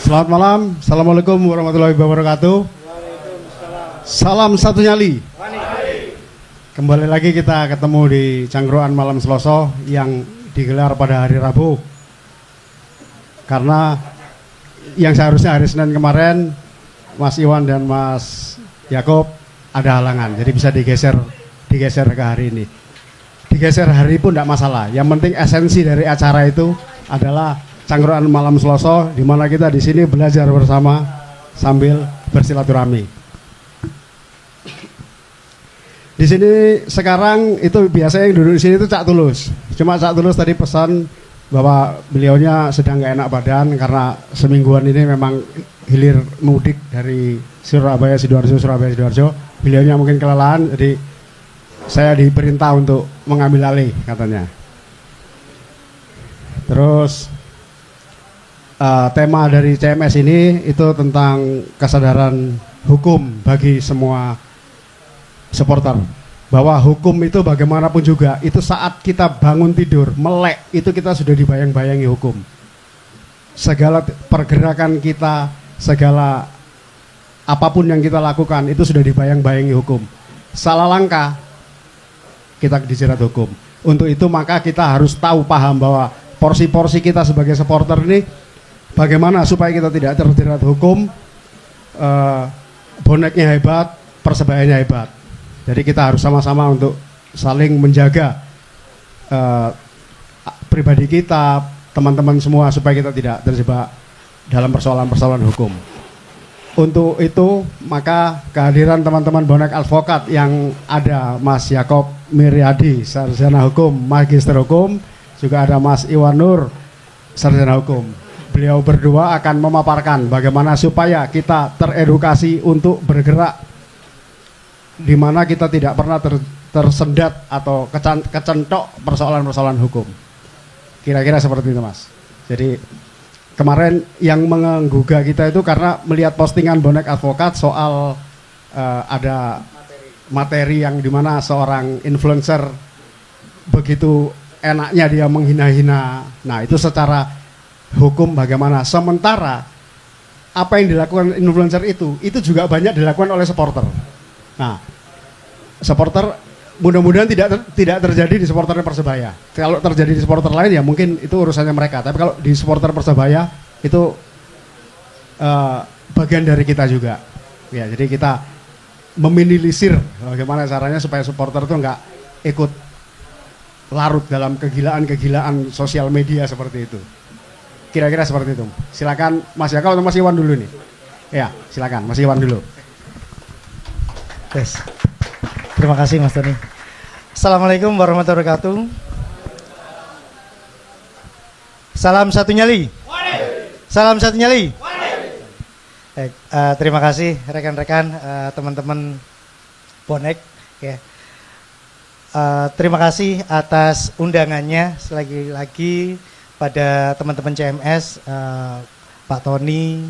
Selamat malam, assalamualaikum warahmatullahi wabarakatuh. Salam satu nyali. Kembali lagi kita ketemu di Cangkruan Malam Selasa yang digelar pada hari Rabu. Karena yang seharusnya hari Senin kemarin Mas Iwan dan Mas Yakob ada halangan, jadi bisa digeser ke hari ini. Digeser hari pun tidak masalah. Yang penting esensi dari acara itu adalah Cangkruan Malam Selasa, di mana kita di sini belajar bersama sambil bersilaturahmi. Di sini sekarang itu biasanya yang duduk di sini itu Cak Tulus. Cuma Cak Tulus tadi pesan bahwa beliaunya sedang nggak enak badan karena semingguan ini memang hilir mudik dari Surabaya Sidoarjo. Beliaunya mungkin kelelahan, jadi saya diperintah untuk mengambil alih katanya. Terus tema dari CMS ini itu tentang kesadaran hukum bagi semua supporter, bahwa hukum itu bagaimanapun juga itu saat kita bangun tidur melek itu kita sudah dibayang-bayangi hukum. Segala pergerakan kita, segala apapun yang kita lakukan itu sudah dibayang-bayangi hukum. Salah langkah kita dijerat hukum. Untuk itu maka kita harus tahu paham bahwa porsi-porsi kita sebagai supporter ini bagaimana supaya kita tidak terjerat hukum, boneknya hebat, persebayaannya hebat. Jadi kita harus sama-sama untuk saling menjaga pribadi kita, teman-teman semua, supaya kita tidak terjebak dalam persoalan-persoalan hukum. Untuk itu maka kehadiran teman-teman bonek advokat yang ada Mas Yakob Miryadi, sarjana hukum, magister hukum, juga ada Mas Iwan Nur, sarjana hukum. Beliau berdua akan memaparkan bagaimana supaya kita teredukasi untuk bergerak di mana kita tidak pernah tersendat atau kecentok persoalan-persoalan hukum. Kira-kira seperti itu, Mas. Jadi kemarin yang menggugah kita itu karena melihat postingan bonek advokat soal ada materi yang dimana seorang influencer begitu enaknya dia menghina-hina. Nah, itu secara hukum bagaimana? Sementara apa yang dilakukan influencer itu juga banyak dilakukan oleh supporter. Nah, supporter mudah-mudahan tidak terjadi di supporter Persebaya. Kalau terjadi di supporter lain ya mungkin itu urusannya mereka. Tapi kalau di supporter Persebaya itu bagian dari kita juga. Ya, jadi kita meminimalisir bagaimana caranya supaya supporter itu nggak ikut larut dalam kegilaan-kegilaan sosial media seperti itu. Kira-kira seperti itu. Silakan Mas Yaka atau Mas Iwan dulu nih. Ya, silakan Mas Iwan dulu. Yes. Terima kasih Mas Tony. Assalamualaikum warahmatullahi wabarakatuh. Salam satu nyali. Salam satu nyali. Terima kasih rekan-rekan, teman-teman bonek. Ya. Terima kasih atas undangannya lagi pada teman-teman CMS, Pak Tony,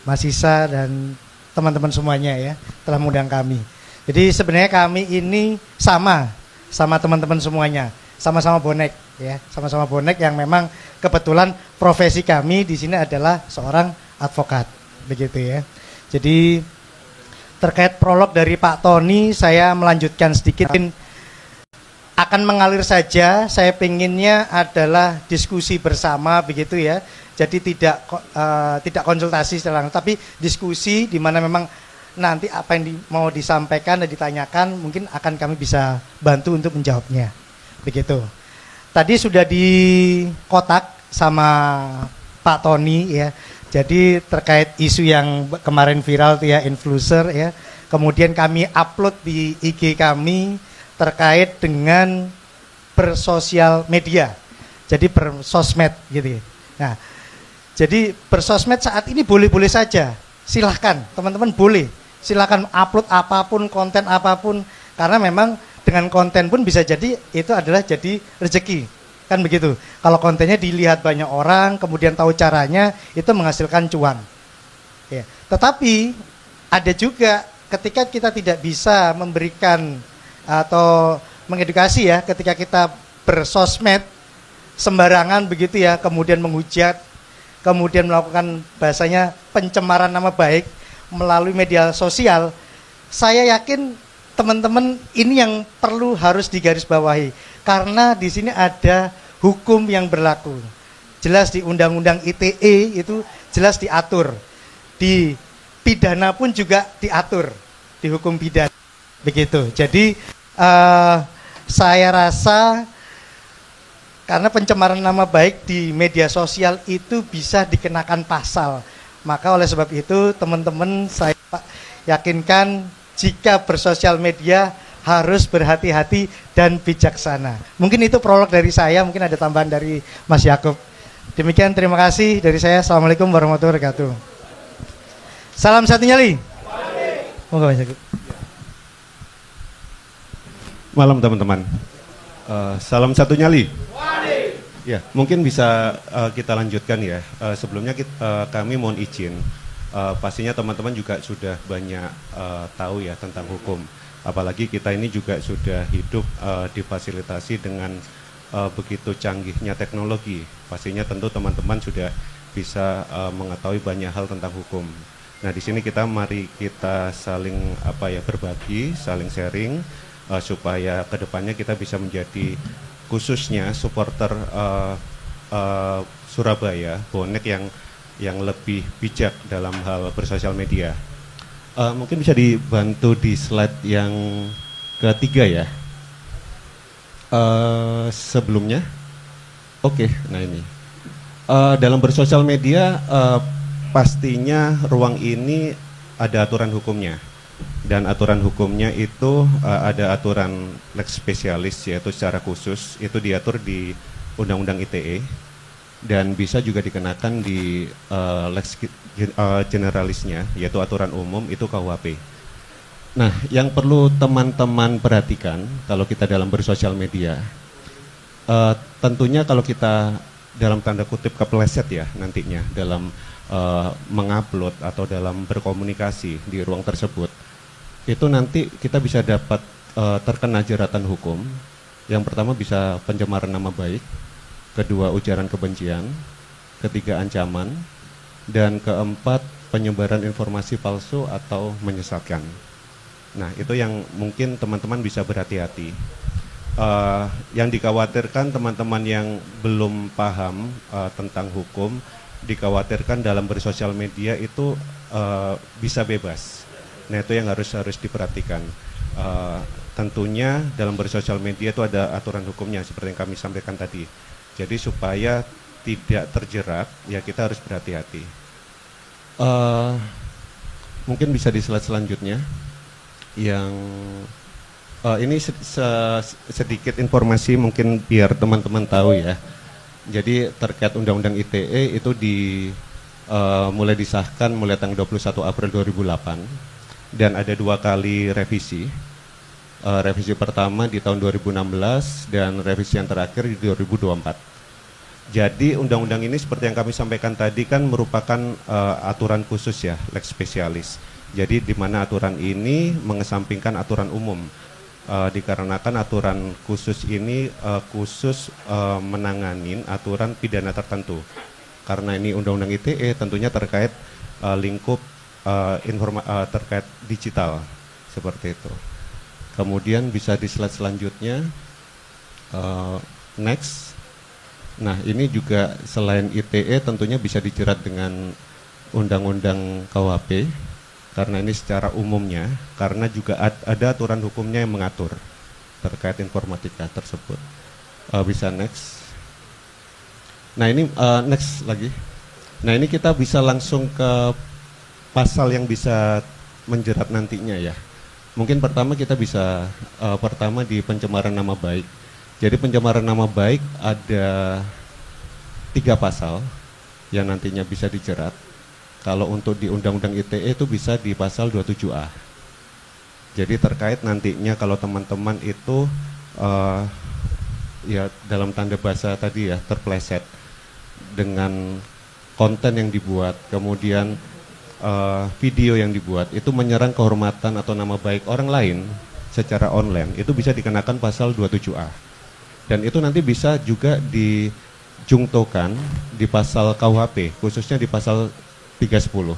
Mas Isa dan teman-teman semuanya ya telah mengundang kami. Jadi sebenarnya kami ini sama teman-teman semuanya, sama-sama bonek ya, sama-sama bonek yang memang kebetulan profesi kami di sini adalah seorang advokat, begitu ya. Jadi terkait prolog dari Pak Tony, saya melanjutkan sedikit. Akan mengalir saja, saya pinginnya adalah diskusi bersama begitu ya. Jadi tidak konsultasi secara langsung, tapi diskusi di mana memang nanti apa yang mau disampaikan dan ditanyakan mungkin akan kami bisa bantu untuk menjawabnya. Begitu. Tadi sudah di kotak sama Pak Tony ya. Jadi terkait isu yang kemarin viral tuh ya, influencer ya. Kemudian kami upload di IG kami terkait dengan bersosial media, jadi bersosmed gitu. Nah, jadi bersosmed saat ini boleh-boleh saja, silahkan teman-teman boleh, silahkan upload apapun, konten apapun, karena memang dengan konten pun bisa jadi itu adalah jadi rezeki, kan begitu. Kalau kontennya dilihat banyak orang, kemudian tahu caranya, itu menghasilkan cuan. Ya. Tetapi ada juga ketika kita tidak bisa memberikan atau mengedukasi ya ketika kita bersosmed sembarangan begitu ya, kemudian menghujat, kemudian melakukan bahasanya pencemaran nama baik melalui media sosial. Saya yakin teman-teman ini yang perlu harus digarisbawahi, karena di sini ada hukum yang berlaku. Jelas di Undang-Undang ITE itu jelas diatur. Di pidana pun juga diatur, di hukum pidana. Begitu. Jadi saya rasa karena pencemaran nama baik di media sosial itu bisa dikenakan pasal. Maka oleh sebab itu teman-teman saya yakinkan jika bersosial media harus berhati-hati dan bijaksana. Mungkin itu prolog dari saya, mungkin ada tambahan dari Mas Yakub. Demikian, terima kasih dari saya. Assalamualaikum warahmatullahi wabarakatuh. Salam satu nyali. Monggo Mas Yakub. Malam teman-teman. Salam satu nyali. Ya, mungkin bisa kita lanjutkan ya. Sebelumnya kami mohon izin. Pastinya teman-teman juga sudah banyak tahu ya tentang hukum. Apalagi kita ini juga sudah hidup difasilitasi dengan begitu canggihnya teknologi. Pastinya tentu teman-teman sudah bisa mengetahui banyak hal tentang hukum. Nah, di sini mari kita saling berbagi, saling sharing supaya kedepannya kita bisa menjadi khususnya supporter Surabaya, bonek yang lebih bijak dalam hal bersosial media. Mungkin bisa dibantu di slide yang ketiga ya. Sebelumnya, oke. Nah ini dalam bersosial media pastinya ruang ini ada aturan hukumnya, dan aturan hukumnya itu ada aturan lex specialis, yaitu secara khusus itu diatur di Undang-Undang ITE. Dan bisa juga dikenakan di lex generalisnya, yaitu aturan umum, itu KUHP. Nah, yang perlu teman-teman perhatikan kalau kita dalam bersosial media, tentunya kalau kita dalam tanda kutip kepleset ya nantinya dalam mengupload atau dalam berkomunikasi di ruang tersebut, itu nanti kita bisa dapat terkena jeratan hukum. Yang pertama bisa pencemaran nama baik, kedua ujaran kebencian, ketiga ancaman, dan keempat penyebaran informasi palsu atau menyesatkan. Nah, itu yang mungkin teman-teman bisa berhati-hati. Yang dikhawatirkan teman-teman yang belum paham tentang hukum, dikhawatirkan dalam bersosial media itu bisa bebas. Nah, itu yang harus diperhatikan. Tentunya dalam bersosial media itu ada aturan hukumnya seperti yang kami sampaikan tadi. Jadi supaya tidak terjerat, ya kita harus berhati-hati. Mungkin bisa di slide selanjutnya. Yang ini sedikit informasi mungkin biar teman-teman tahu ya. Jadi terkait Undang-Undang ITE itu mulai disahkan mulai tanggal 21 April 2008 dan ada 2 kali revisi. Revisi pertama di tahun 2016 dan revisi yang terakhir di 2024. Jadi undang-undang ini seperti yang kami sampaikan tadi kan merupakan aturan khusus ya, lex specialis. Jadi di mana aturan ini mengesampingkan aturan umum. Dikarenakan aturan khusus ini khusus menanganin aturan pidana tertentu. Karena ini undang-undang ITE tentunya terkait lingkup terkait digital seperti itu. Kemudian bisa di slide selanjutnya, next. Nah, ini juga selain ITE tentunya bisa dijerat dengan Undang-Undang KUHP karena ini secara umumnya, karena juga ada aturan hukumnya yang mengatur terkait informatika tersebut. Bisa next. Nah, ini next lagi. Nah, ini kita bisa langsung ke pasal yang bisa menjerat nantinya ya. Mungkin pertama kita bisa pertama di pencemaran nama baik. Jadi pencemaran nama baik ada 3 pasal yang nantinya bisa dijerat. Kalau untuk di Undang-Undang ITE itu bisa di pasal 27A. Jadi terkait nantinya kalau teman-teman itu ya dalam tanda bahasa tadi ya terpleset dengan konten yang dibuat, kemudian video yang dibuat itu menyerang kehormatan atau nama baik orang lain, secara online itu bisa dikenakan pasal 27A. Dan itu nanti bisa juga dijungtokan di pasal KUHP, khususnya di pasal 310.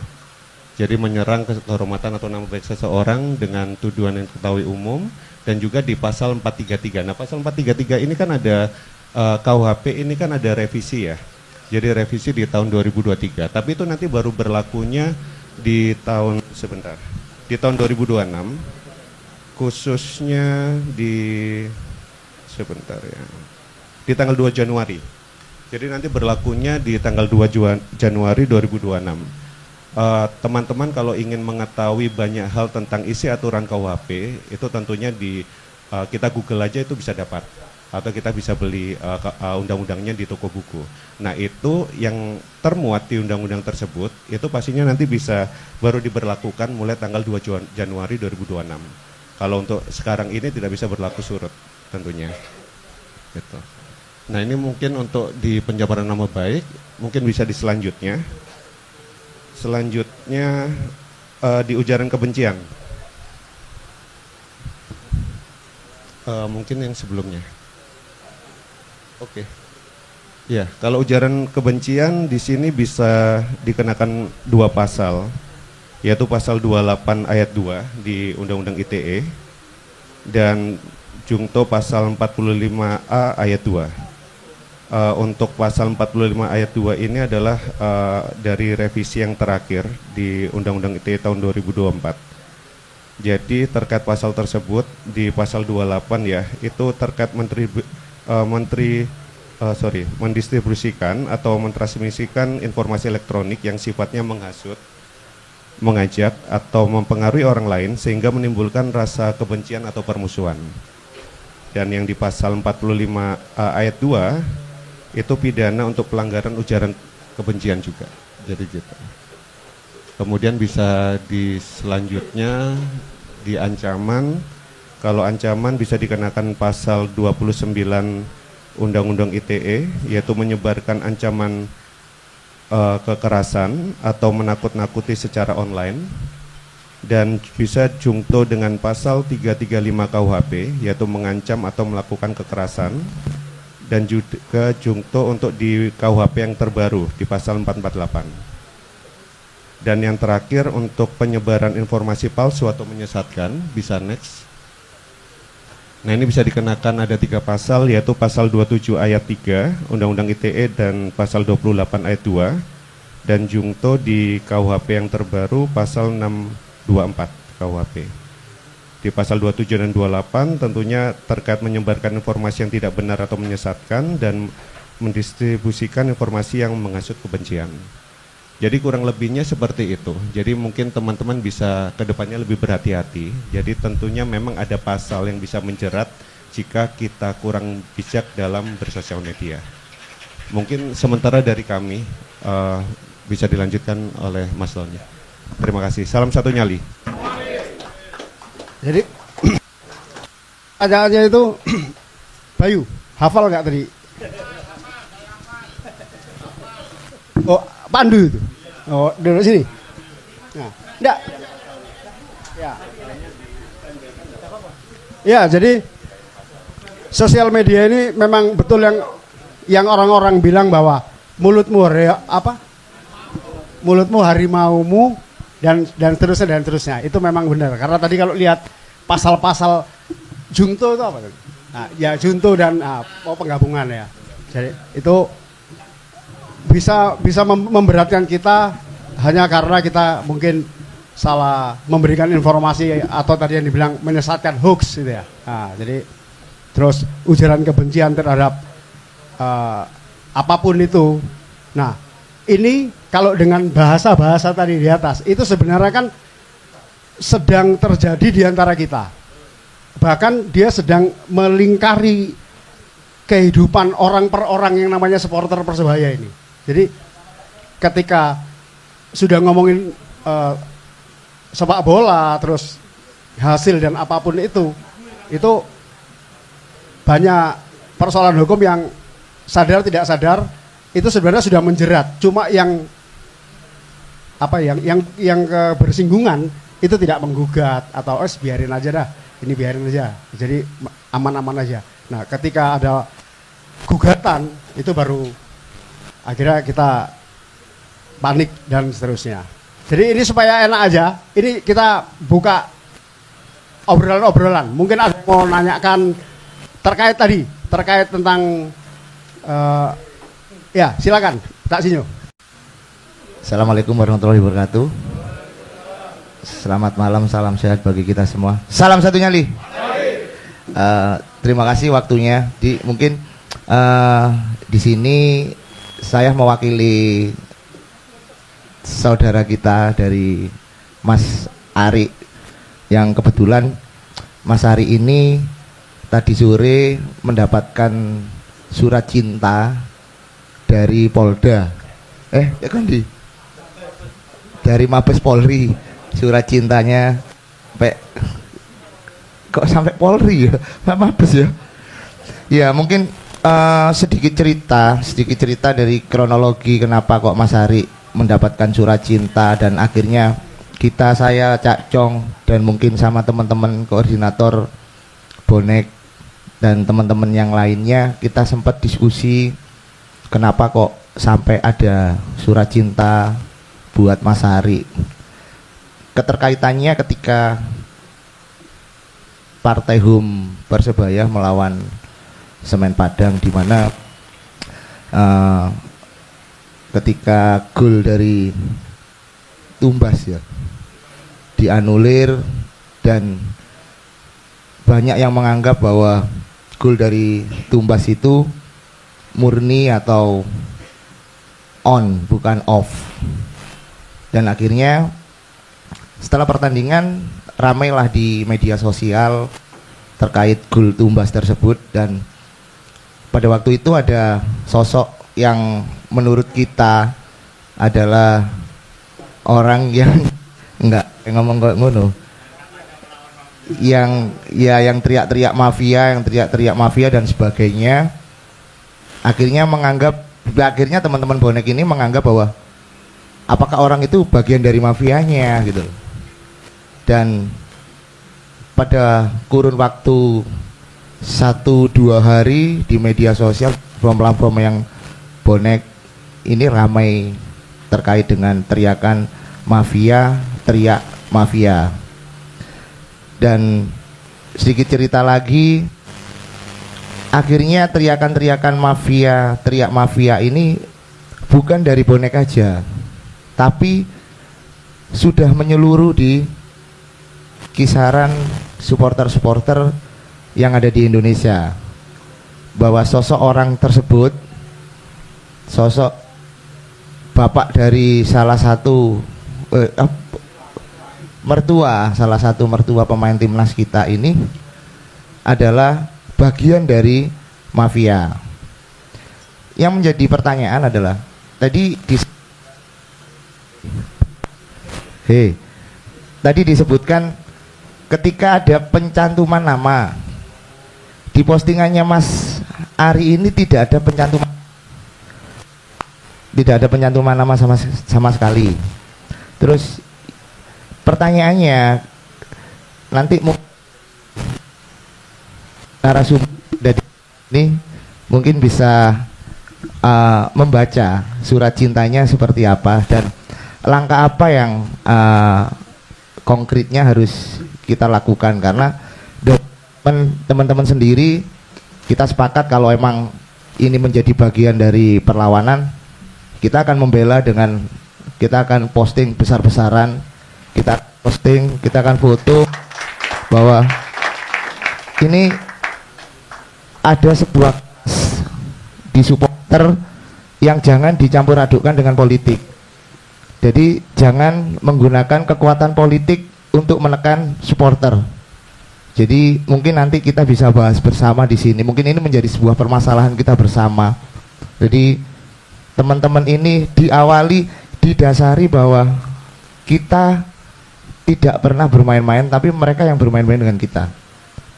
Jadi menyerang kehormatan atau nama baik seseorang dengan tuduhan yang diketahui umum, dan juga di pasal 433. Nah, pasal 433 ini kan ada KUHP ini kan ada revisi ya. Jadi revisi di tahun 2023. Tapi itu nanti baru berlakunya di tahun di tahun 2026, khususnya di di tanggal 2 Januari. Jadi nanti berlakunya di tanggal 2 Januari 2026. Teman-teman kalau ingin mengetahui banyak hal tentang isi aturan KUHP, itu tentunya kita Google aja itu bisa dapat, atau kita bisa beli undang-undangnya di toko buku. Nah, itu yang termuat di undang-undang tersebut itu pastinya nanti bisa baru diberlakukan mulai tanggal 2 Januari 2026. Kalau untuk sekarang ini tidak bisa berlaku surut tentunya. Gitu. Nah, ini mungkin untuk di pencemaran nama baik, mungkin bisa di selanjutnya. Selanjutnya di ujaran kebencian. Mungkin yang sebelumnya. Oke. Ya, kalau ujaran kebencian di sini bisa dikenakan 2 pasal, yaitu pasal 28 ayat 2 di Undang-Undang ITE dan jungto pasal 45A ayat 2. Untuk pasal 45 ayat 2 ini adalah dari revisi yang terakhir di Undang-Undang ITE tahun 2024. Jadi terkait pasal tersebut di pasal 28 ya, itu terkait mendistribusikan atau mentransmisikan informasi elektronik yang sifatnya menghasut, mengajak atau mempengaruhi orang lain sehingga menimbulkan rasa kebencian atau permusuhan. Dan yang di pasal 45 ayat 2 itu pidana untuk pelanggaran ujaran kebencian juga. Jadi gitu. Kemudian bisa di selanjutnya di ancaman. Kalau ancaman bisa dikenakan pasal 29 Undang-Undang ITE, yaitu menyebarkan ancaman kekerasan atau menakut-nakuti secara online, dan bisa jungto dengan pasal 335 KUHP, yaitu mengancam atau melakukan kekerasan, dan juga jungto untuk di KUHP yang terbaru di pasal 448. Dan yang terakhir untuk penyebaran informasi palsu atau menyesatkan, bisa next. Nah, ini bisa dikenakan ada 3 pasal, yaitu pasal 27 ayat 3 Undang-Undang ITE dan pasal 28 ayat 2, dan jungto di KUHP yang terbaru pasal 624 KUHP. Di pasal 27 dan 28 tentunya terkait menyebarkan informasi yang tidak benar atau menyesatkan dan mendistribusikan informasi yang menghasut kebencian. Jadi kurang lebihnya seperti itu. Jadi mungkin teman-teman bisa kedepannya lebih berhati-hati. Jadi tentunya memang ada pasal yang bisa menjerat jika kita kurang bijak dalam bersosial media. Mungkin sementara dari kami bisa dilanjutkan oleh Mas Loni. Terima kasih. Salam satu nyali. Jadi aja itu Bayu, hafal nggak tadi? Oh, Pandu itu. Oh, dari sini. Nah, enggak. Ya. Ya, jadi sosial media ini memang betul yang orang-orang bilang bahwa mulutmu mulutmu harimaumu dan seterusnya. Itu memang benar. Karena tadi kalau lihat pasal-pasal junto itu apa? Nah, ya junto dan penggabungan ya. Jadi itu bisa memberatkan kita hanya karena kita mungkin salah memberikan informasi atau tadi yang dibilang menyesatkan, hoax gitu ya. Nah, jadi terus ujaran kebencian terhadap apapun itu. Nah, ini kalau dengan bahasa-bahasa tadi di atas itu sebenarnya kan sedang terjadi di antara kita. Bahkan dia sedang melingkari kehidupan orang per orang yang namanya supporter Persebaya ini. Jadi ketika sudah ngomongin sepak bola terus hasil dan apapun itu banyak persoalan hukum yang sadar tidak sadar itu sebenarnya sudah menjerat. Cuma yang bersinggungan itu tidak menggugat atau biarin aja dah. ini biarin aja. Jadi aman-aman aja. Nah, ketika ada gugatan itu baru akhirnya kita panik dan seterusnya. Jadi ini supaya enak aja, ini kita buka obrolan-obrolan. Mungkin ada yang mau nanyakan terkait tentang ya silakan Kak Sinyo. Assalamualaikum warahmatullahi wabarakatuh. Selamat malam, salam sehat bagi kita semua. Salam satu nyali. Terima kasih waktunya. Mungkin di sini saya mewakili saudara kita dari Mas Ari, yang kebetulan Mas Ari ini tadi sore mendapatkan surat cinta dari Polda, dari Mabes Polri, surat cintanya kok sampai Polri ya, Mabes ya. Ya mungkin sedikit cerita dari kronologi kenapa kok Mas Ari mendapatkan surat cinta, dan akhirnya saya Cak Cong dan mungkin sama teman-teman koordinator bonek dan teman-teman yang lainnya, kita sempat diskusi kenapa kok sampai ada surat cinta buat Mas Ari. Keterkaitannya ketika Partai HUM Persebaya melawan Semen Padang, di mana ketika gol dari Tumbas ya dianulir, dan banyak yang menganggap bahwa gol dari Tumbas itu murni atau on bukan off, dan akhirnya setelah pertandingan ramailah di media sosial terkait gol Tumbas tersebut. Dan pada waktu itu ada sosok yang menurut kita adalah orang yang enggak ngomong ngono, yang teriak-teriak mafia dan sebagainya. Akhirnya teman-teman bonek ini menganggap bahwa apakah orang itu bagian dari mafianya gitu. Dan pada kurun waktu 1-2 hari di media sosial, platform yang bonek ini ramai terkait dengan teriakan mafia, teriak mafia. Dan sedikit cerita lagi, akhirnya teriakan mafia, teriak mafia ini bukan dari bonek aja, tapi sudah menyeluruh di kisaran supporter-supporter yang ada di Indonesia, bahwa sosok orang tersebut, sosok bapak dari salah satu mertua pemain timnas kita ini adalah bagian dari mafia. Yang menjadi pertanyaan adalah tadi disebutkan ketika ada pencantuman nama di postingannya Mas Ari ini tidak ada pencantuman nama sama sekali. Terus pertanyaannya, nanti narasumber dari ini mungkin bisa membaca surat cintanya seperti apa, dan langkah apa yang konkretnya harus kita lakukan. Karena teman-teman sendiri kita sepakat kalau emang ini menjadi bagian dari perlawanan, kita akan membela dengan kita akan posting besar-besaran, kita akan foto bahwa ini ada sebuah di supporter yang jangan dicampur adukkan dengan politik. Jadi jangan menggunakan kekuatan politik untuk menekan supporter. Jadi mungkin nanti kita bisa bahas bersama di sini. Mungkin ini menjadi sebuah permasalahan kita bersama. Jadi teman-teman ini didasari bahwa kita tidak pernah bermain-main, tapi mereka yang bermain-main dengan kita.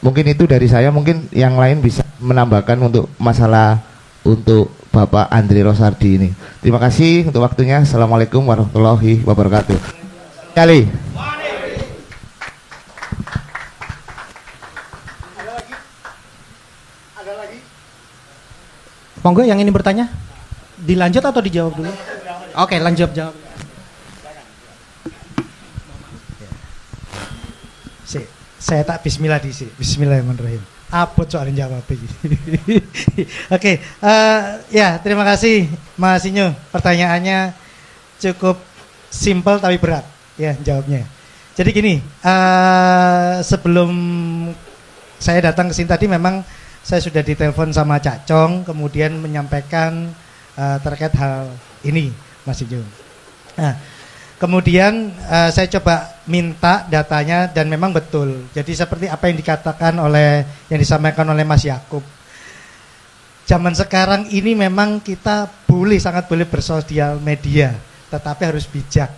Mungkin itu dari saya, mungkin yang lain bisa menambahkan untuk masalah untuk Bapak Andri Rosardi ini. Terima kasih untuk waktunya. Assalamualaikum warahmatullahi wabarakatuh. Kali. Monggo yang ingin bertanya, dilanjut atau dijawab dulu? Oke, lanjut jawab. Saya tak bismillah di sini. Bismillahirrahmanirrahim. Apa soalnya jawab ini? Oke, ya terima kasih Mas Inyo. Pertanyaannya cukup simpel tapi berat ya jawabnya. Jadi gini, sebelum saya datang ke sini tadi memang saya sudah ditelepon sama Cak Cong, kemudian menyampaikan terkait hal ini, Mas Inyo. Nah, kemudian saya coba minta datanya dan memang betul. Jadi seperti apa yang dikatakan yang disampaikan oleh Mas Yakub. Zaman sekarang ini memang kita sangat boleh bersosial media, tetapi harus bijak.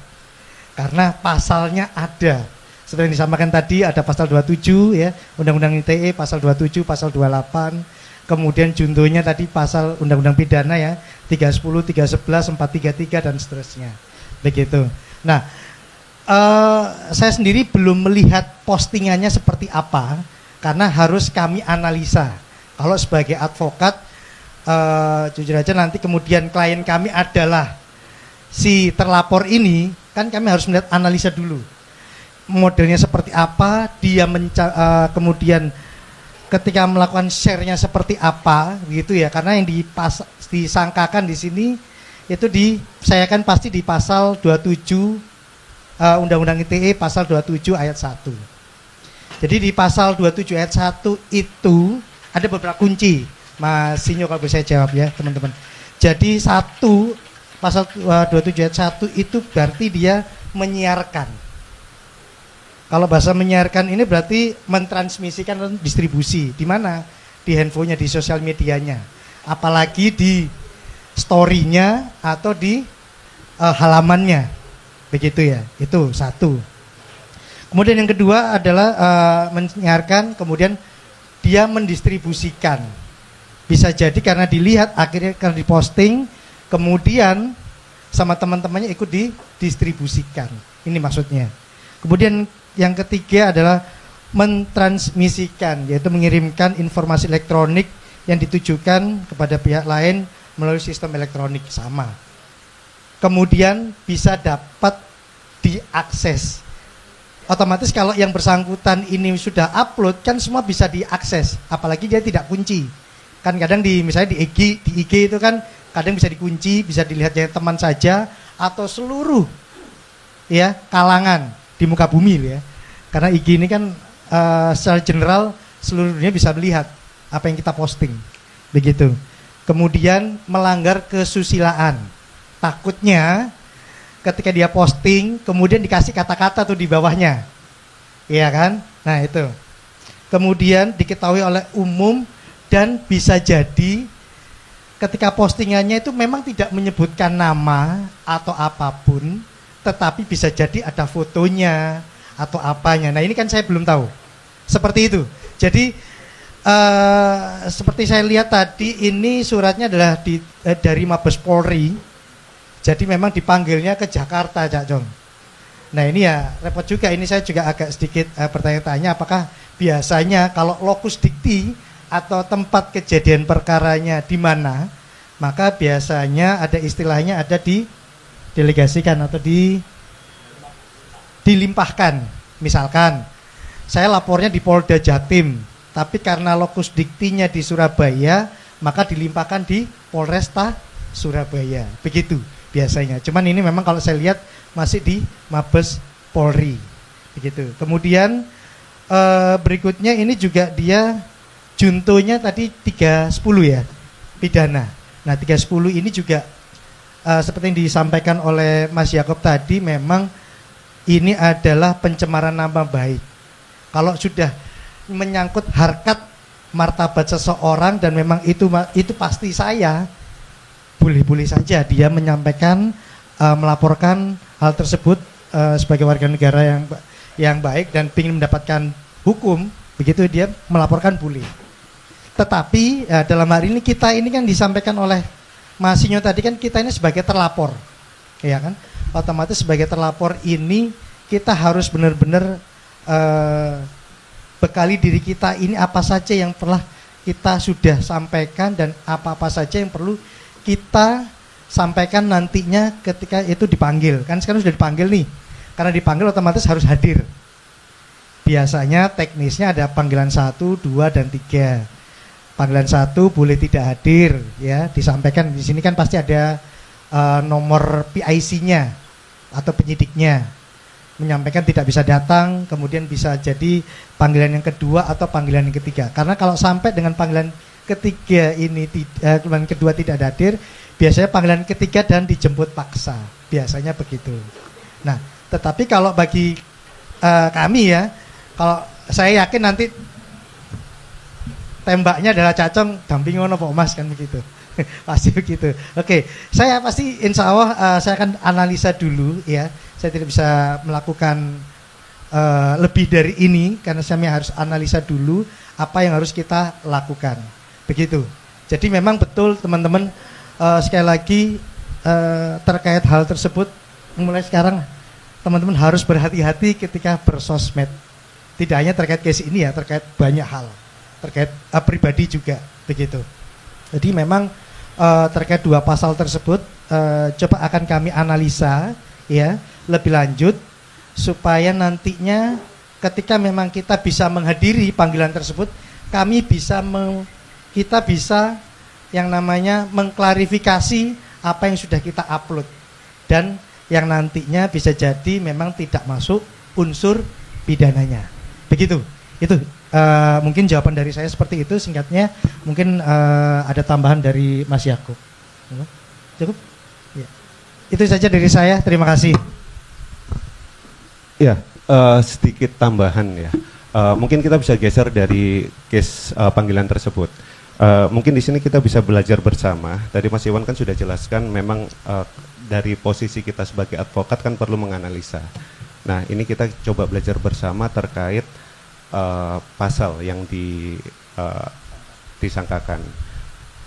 Karena pasalnya ada. Seperti yang disampaikan tadi ada pasal 27 ya, Undang-Undang ITE pasal 27, pasal 28. Kemudian juntonya tadi pasal Undang-Undang Pidana ya, 310, 311, 433 dan seterusnya. Begitu. Nah, saya sendiri belum melihat postingannya seperti apa karena harus kami analisa. Kalau sebagai advokat, jujur aja nanti kemudian klien kami adalah si terlapor ini, kan kami harus melihat analisa dulu. Modelnya seperti apa, dia kemudian ketika melakukan share-nya seperti apa, gitu ya. Karena yang disangkakan di sini itu saya kan pasti di pasal 27 Undang-Undang ITE pasal 27 ayat 1. Jadi di pasal 27 ayat 1 itu ada beberapa kunci. Mas Sinyo kalau bisa jawab ya, teman-teman. Jadi pasal 27 ayat 1 itu berarti dia menyiarkan. Kalau bahasa menyiarkan ini berarti mentransmisikan dan distribusi. Di mana? Di handphonenya, di sosial medianya. Apalagi di story-nya atau di halamannya. Begitu ya. Itu satu. Kemudian yang kedua adalah menyiarkan, kemudian dia mendistribusikan. Bisa jadi karena dilihat, akhirnya karena diposting, kemudian sama teman-temannya ikut didistribusikan. Ini maksudnya. Kemudian yang ketiga adalah mentransmisikan, yaitu mengirimkan informasi elektronik yang ditujukan kepada pihak lain melalui sistem elektronik sama. Kemudian bisa dapat diakses. Otomatis kalau yang bersangkutan ini sudah upload, kan semua bisa diakses, apalagi dia tidak kunci. Kan kadang misalnya di IG itu kan kadang bisa dikunci, bisa dilihat dari teman saja atau seluruh ya kalangan di muka bumi ya. Karena IG ini kan secara general seluruh dunia bisa melihat apa yang kita posting. Begitu. Kemudian melanggar kesusilaan. Takutnya ketika dia posting kemudian dikasih kata-kata tuh di bawahnya. Iya kan? Nah, itu. Kemudian diketahui oleh umum dan bisa jadi ketika postingannya itu memang tidak menyebutkan nama atau apapun, tetapi bisa jadi ada fotonya atau apanya. Nah, ini kan saya belum tahu. Seperti itu. Jadi seperti saya lihat tadi ini suratnya adalah dari Mabes Polri. Jadi memang dipanggilnya ke Jakarta, Cak Jong. Nah, ini ya repot juga. Ini saya juga agak sedikit bertanya-tanya apakah biasanya kalau lokus dikti atau tempat kejadian perkaranya di mana, maka biasanya ada istilahnya ada didelegasikan atau dilimpahkan. Misalkan saya lapornya di Polda Jatim, tapi karena lokus diktinya di Surabaya, maka dilimpahkan di Polresta Surabaya. Begitu biasanya. Cuman ini memang kalau saya lihat masih di Mabes Polri. Begitu. Kemudian berikutnya ini juga dia juntonya tadi 310 ya, pidana. Nah, 310 ini juga seperti yang disampaikan oleh Mas Yakob tadi, memang ini adalah pencemaran nama baik. Kalau sudah menyangkut harkat martabat seseorang dan memang itu pasti saya, boleh-boleh saja dia menyampaikan, melaporkan hal tersebut sebagai warga negara yang baik dan ingin mendapatkan hukum, begitu dia melaporkan boleh. Tetapi dalam hari ini kita ini kan disampaikan oleh Mas Sinyo tadi kan kita ini sebagai terlapor, ya kan? Otomatis sebagai terlapor ini kita harus benar-benar bekali diri kita ini apa saja yang telah kita sudah sampaikan dan apa-apa saja yang perlu kita sampaikan nantinya ketika itu dipanggil. Kan sekarang sudah dipanggil nih. Karena dipanggil otomatis harus hadir. Biasanya teknisnya ada panggilan 1, 2, dan 3. Panggilan 1 boleh tidak hadir, ya, disampaikan di sini kan pasti ada nomor PIC-nya atau penyidiknya. Menyampaikan tidak bisa datang, kemudian bisa jadi panggilan yang kedua atau panggilan yang ketiga. Karena kalau sampai dengan panggilan ketiga ini, panggilan kedua tidak hadir, biasanya panggilan ketiga dan dijemput paksa. Biasanya begitu. Nah, tetapi kalau bagi kami ya, kalau saya yakin nanti tembaknya adalah Cacong, dampingi ono Pak Mas, kan begitu. Pasti begitu. Oke, saya pasti insya Allah saya akan analisa dulu ya. Saya tidak bisa melakukan lebih dari ini karena saya harus analisa dulu apa yang harus kita lakukan. Begitu. Jadi memang betul teman-teman, sekali lagi terkait hal tersebut mulai sekarang teman-teman harus berhati-hati ketika bersosmed. Tidak hanya terkait case ini ya, terkait banyak hal, terkait pribadi juga begitu. Jadi memang terkait dua pasal tersebut coba akan kami analisa ya lebih lanjut supaya nantinya ketika memang kita bisa menghadiri panggilan tersebut, kami bisa kita bisa yang namanya mengklarifikasi apa yang sudah kita upload dan yang nantinya bisa jadi memang tidak masuk unsur pidananya. Begitu. Itu mungkin jawaban dari saya seperti itu singkatnya. Mungkin ada tambahan dari Mas Yakub. Cukup? Ya. Itu saja dari saya. Terima kasih. Ya, sedikit tambahan ya. Mungkin kita bisa geser dari case panggilan tersebut. Mungkin di sini kita bisa belajar bersama. Tadi Mas Iwan kan sudah jelaskan memang dari posisi kita sebagai advokat kan perlu menganalisa. Nah, ini kita coba belajar bersama terkait pasal yang disangkakan.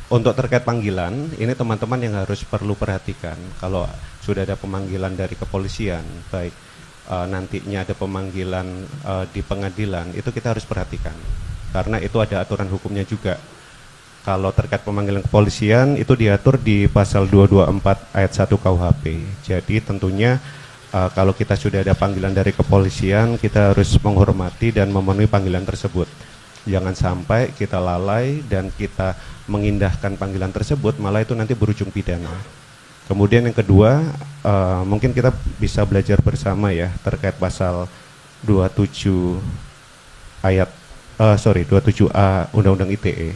Untuk terkait panggilan, ini teman-teman yang harus perlu perhatikan. Kalau sudah ada pemanggilan dari kepolisian, baik nantinya ada pemanggilan di pengadilan, itu kita harus perhatikan. Karena itu ada aturan hukumnya juga. Kalau terkait pemanggilan kepolisian, itu diatur di pasal 224 ayat 1 KUHP. Jadi tentunya kalau kita sudah ada panggilan dari kepolisian, kita harus menghormati dan memenuhi panggilan tersebut. Jangan sampai kita lalai dan kita mengindahkan panggilan tersebut, malah itu nanti berujung pidana. Kemudian yang kedua, mungkin kita bisa belajar bersama ya terkait pasal 27A Undang-Undang ITE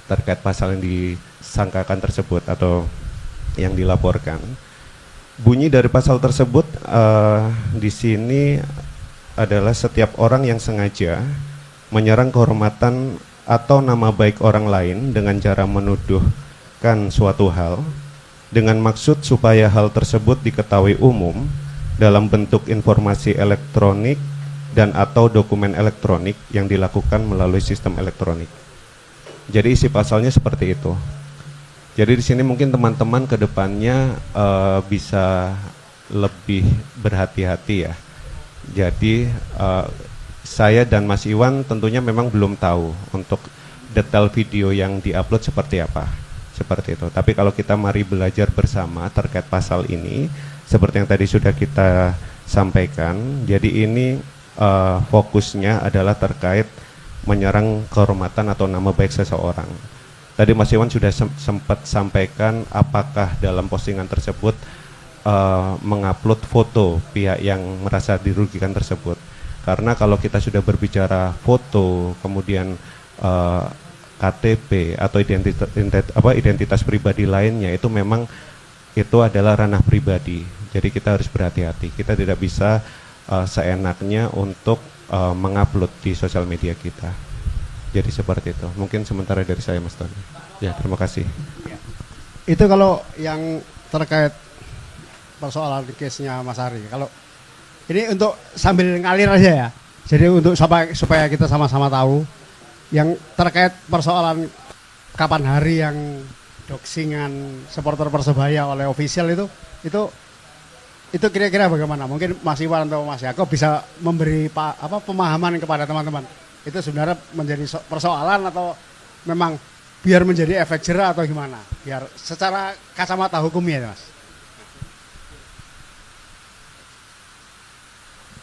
terkait pasal yang disangkakan tersebut atau yang dilaporkan. Bunyi dari pasal tersebut di sini adalah setiap orang yang sengaja menyerang kehormatan atau nama baik orang lain dengan cara menuduhkan suatu hal dengan maksud supaya hal tersebut diketahui umum dalam bentuk informasi elektronik dan atau dokumen elektronik yang dilakukan melalui sistem elektronik. Jadi isi pasalnya seperti itu. Jadi di sini mungkin teman-teman ke depannya bisa lebih berhati-hati ya. Jadi saya dan Mas Iwan tentunya memang belum tahu untuk detail video yang diupload seperti apa. Seperti itu. Tapi kalau kita mari belajar bersama terkait pasal ini, seperti yang tadi sudah kita sampaikan, jadi ini fokusnya adalah terkait menyerang kehormatan atau nama baik seseorang. Tadi Mas Iwan sudah sempat sampaikan apakah dalam postingan tersebut mengupload foto pihak yang merasa dirugikan tersebut. Karena kalau kita sudah berbicara foto, kemudian KTP atau identitas pribadi lainnya, itu memang itu adalah ranah pribadi. Jadi kita harus berhati-hati. Kita tidak bisa seenaknya untuk mengupload di sosial media kita. Jadi seperti itu. Mungkin sementara dari saya Mas Tony. Ya, terima kasih. Itu kalau yang terkait persoalan case-nya Mas Ari. Kalau ini untuk sambil ngalir aja ya. Jadi untuk supaya kita sama-sama tahu yang terkait persoalan kapan hari yang doxingan supporter Persebaya oleh official itu kira-kira bagaimana? Mungkin Mas Iwan atau Mas Yakob bisa memberi pemahaman kepada teman-teman. Itu sebenarnya menjadi persoalan atau memang biar menjadi efek jera atau gimana? Biar secara kacamata hukumnya, Mas.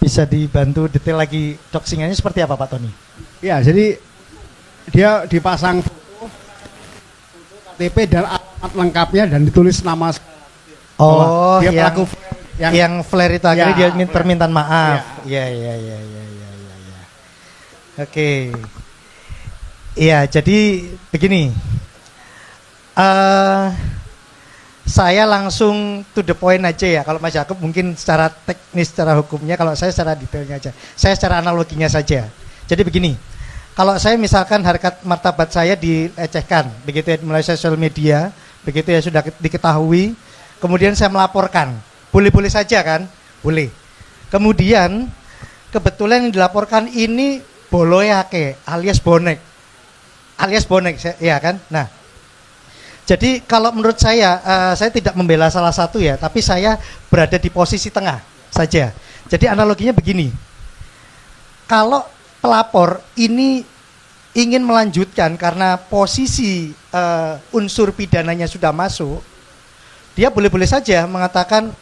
Bisa dibantu detail lagi doxingannya seperti apa Pak Tony? Ya, jadi dia dipasang foto KTP dan alamat lengkapnya dan ditulis nama. Oh, dia yang pelaku yang flare itu akhirnya Ya, dia permintaan maaf. Ya. Ya. Oke. Iya, jadi begini. Saya langsung to the point aja ya. Kalau Mas Yakub mungkin secara teknis, secara hukumnya, kalau saya secara detailnya aja. Saya secara analoginya saja. Jadi begini, kalau saya misalkan harkat martabat saya dilecehkan, begitu ya, melalui sosial media, begitu ya sudah diketahui, kemudian saya melaporkan, boleh-boleh saja kan? Boleh. Kemudian kebetulan yang dilaporkan ini boloyake alias bonek, ya kan? Nah, jadi kalau menurut saya tidak membela salah satu ya, tapi saya berada di posisi tengah saja. Jadi analoginya begini, kalau pelapor ini ingin melanjutkan karena posisi unsur pidananya sudah masuk, dia boleh-boleh saja mengatakan